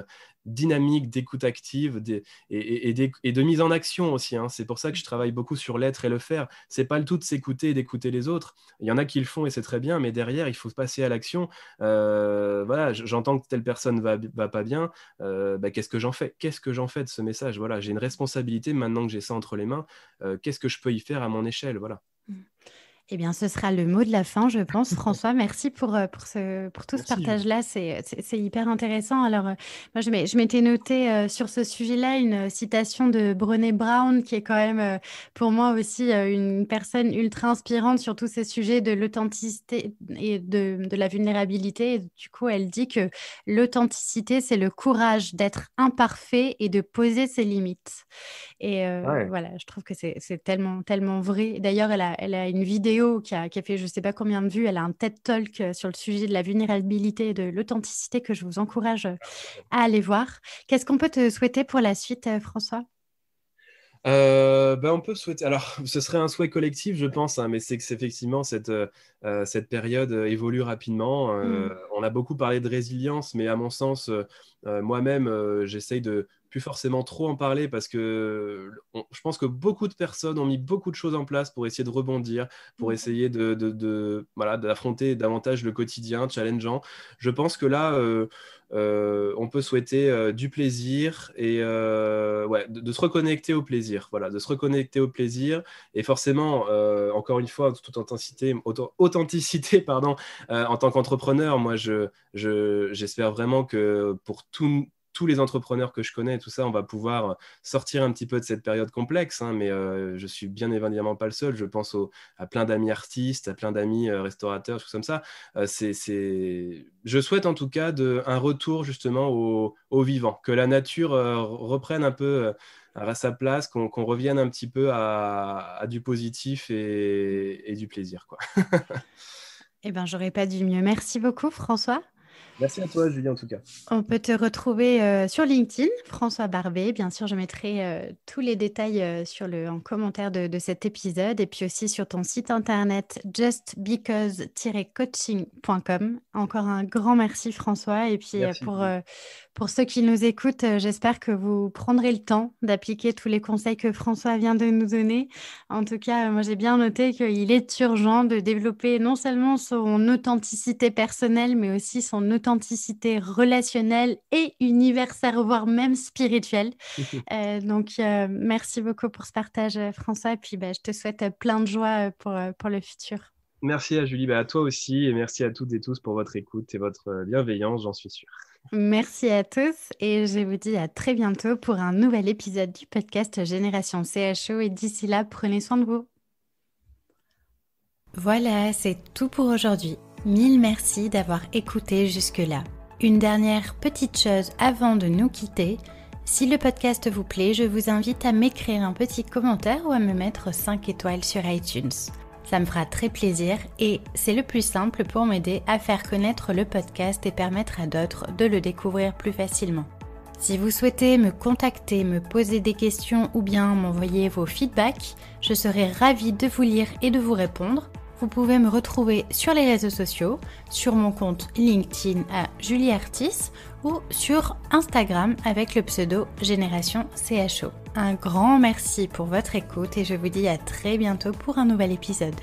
dynamique d'écoute active et de mise en action aussi, hein. C'est pour ça que je travaille beaucoup sur l'être et le faire. C'est pas le tout de s'écouter et d'écouter les autres. Il y en a qui le font et c'est très bien, mais derrière, il faut passer à l'action. Voilà, j'entends que telle personne va pas bien. Qu'est-ce que j'en fais? Qu'est-ce que j'en fais de ce message? Voilà, j'ai une responsabilité maintenant que j'ai ça entre les mains. Qu'est-ce que je peux y faire à mon échelle? Voilà. Eh bien, ce sera le mot de la fin, je pense. François, merci pour tout ce partage-là. C'est hyper intéressant. Alors, moi, je m'étais noté sur ce sujet-là une citation de Brené Brown, qui est quand même, pour moi aussi, une personne ultra inspirante sur tous ces sujets de l'authenticité et de la vulnérabilité. Et du coup, elle dit que l'authenticité, c'est le courage d'être imparfait et de poser ses limites. Et voilà, je trouve que c'est tellement, tellement vrai. D'ailleurs, elle a une vidéo qui a fait je ne sais pas combien de vues. Elle a un TED Talk sur le sujet de la vulnérabilité et de l'authenticité que je vous encourage à aller voir. Qu'est-ce qu'on peut te souhaiter pour la suite, François? On peut souhaiter. Alors, ce serait un souhait collectif, je pense, hein, mais c'est que effectivement cette période évolue rapidement. Mm. On a beaucoup parlé de résilience, mais à mon sens, moi-même, j'essaye de plus forcément trop en parler parce que je pense que beaucoup de personnes ont mis beaucoup de choses en place pour essayer de rebondir, pour essayer voilà, d'affronter davantage le quotidien challengeant. Je pense que là, on peut souhaiter du plaisir et ouais, de se reconnecter au plaisir. Voilà, de se reconnecter au plaisir. Et forcément, encore une fois, toute authenticité, pardon, en tant qu'entrepreneur, moi, j'espère vraiment que pour tous les entrepreneurs que je connais, tout ça, on va pouvoir sortir un petit peu de cette période complexe, hein, mais je suis bien évidemment pas le seul. Je pense à plein d'amis artistes, à plein d'amis restaurateurs, choses comme ça. Je souhaite en tout cas un retour justement au vivant, que la nature reprenne un peu à sa place, qu'on revienne un petit peu à du positif et du plaisir, quoi. Eh ben, j'aurais pas dit mieux. Merci beaucoup, François. Merci à toi, Julie, en tout cas. On peut te retrouver sur LinkedIn, François Barbet. Bien sûr, je mettrai tous les détails en commentaire de cet épisode et puis aussi sur ton site internet justbecause-coaching.com. Encore un grand merci, François. Et puis Merci. pour ceux qui nous écoutent, j'espère que vous prendrez le temps d'appliquer tous les conseils que François vient de nous donner. En tout cas, moi, j'ai bien noté qu'il est urgent de développer non seulement son authenticité personnelle, mais aussi son authenticité relationnelle et universelle, voire même spirituelle. Merci beaucoup pour ce partage, François. Et puis, je te souhaite plein de joie pour le futur. Merci à Julie, à toi aussi, et merci à toutes et tous pour votre écoute et votre bienveillance, j'en suis sûr. Merci à tous et je vous dis à très bientôt pour un nouvel épisode du podcast Génération CHO et d'ici là, prenez soin de vous. Voilà, c'est tout pour aujourd'hui. Mille merci d'avoir écouté jusque-là. Une dernière petite chose avant de nous quitter. Si le podcast vous plaît, je vous invite à m'écrire un petit commentaire ou à me mettre 5 étoiles sur iTunes. Ça me fera très plaisir et c'est le plus simple pour m'aider à faire connaître le podcast et permettre à d'autres de le découvrir plus facilement. Si vous souhaitez me contacter, me poser des questions ou bien m'envoyer vos feedbacks, je serai ravie de vous lire et de vous répondre. Vous pouvez me retrouver sur les réseaux sociaux, sur mon compte LinkedIn à Julie Artis ou sur Instagram avec le pseudo Génération CHO. Un grand merci pour votre écoute et je vous dis à très bientôt pour un nouvel épisode.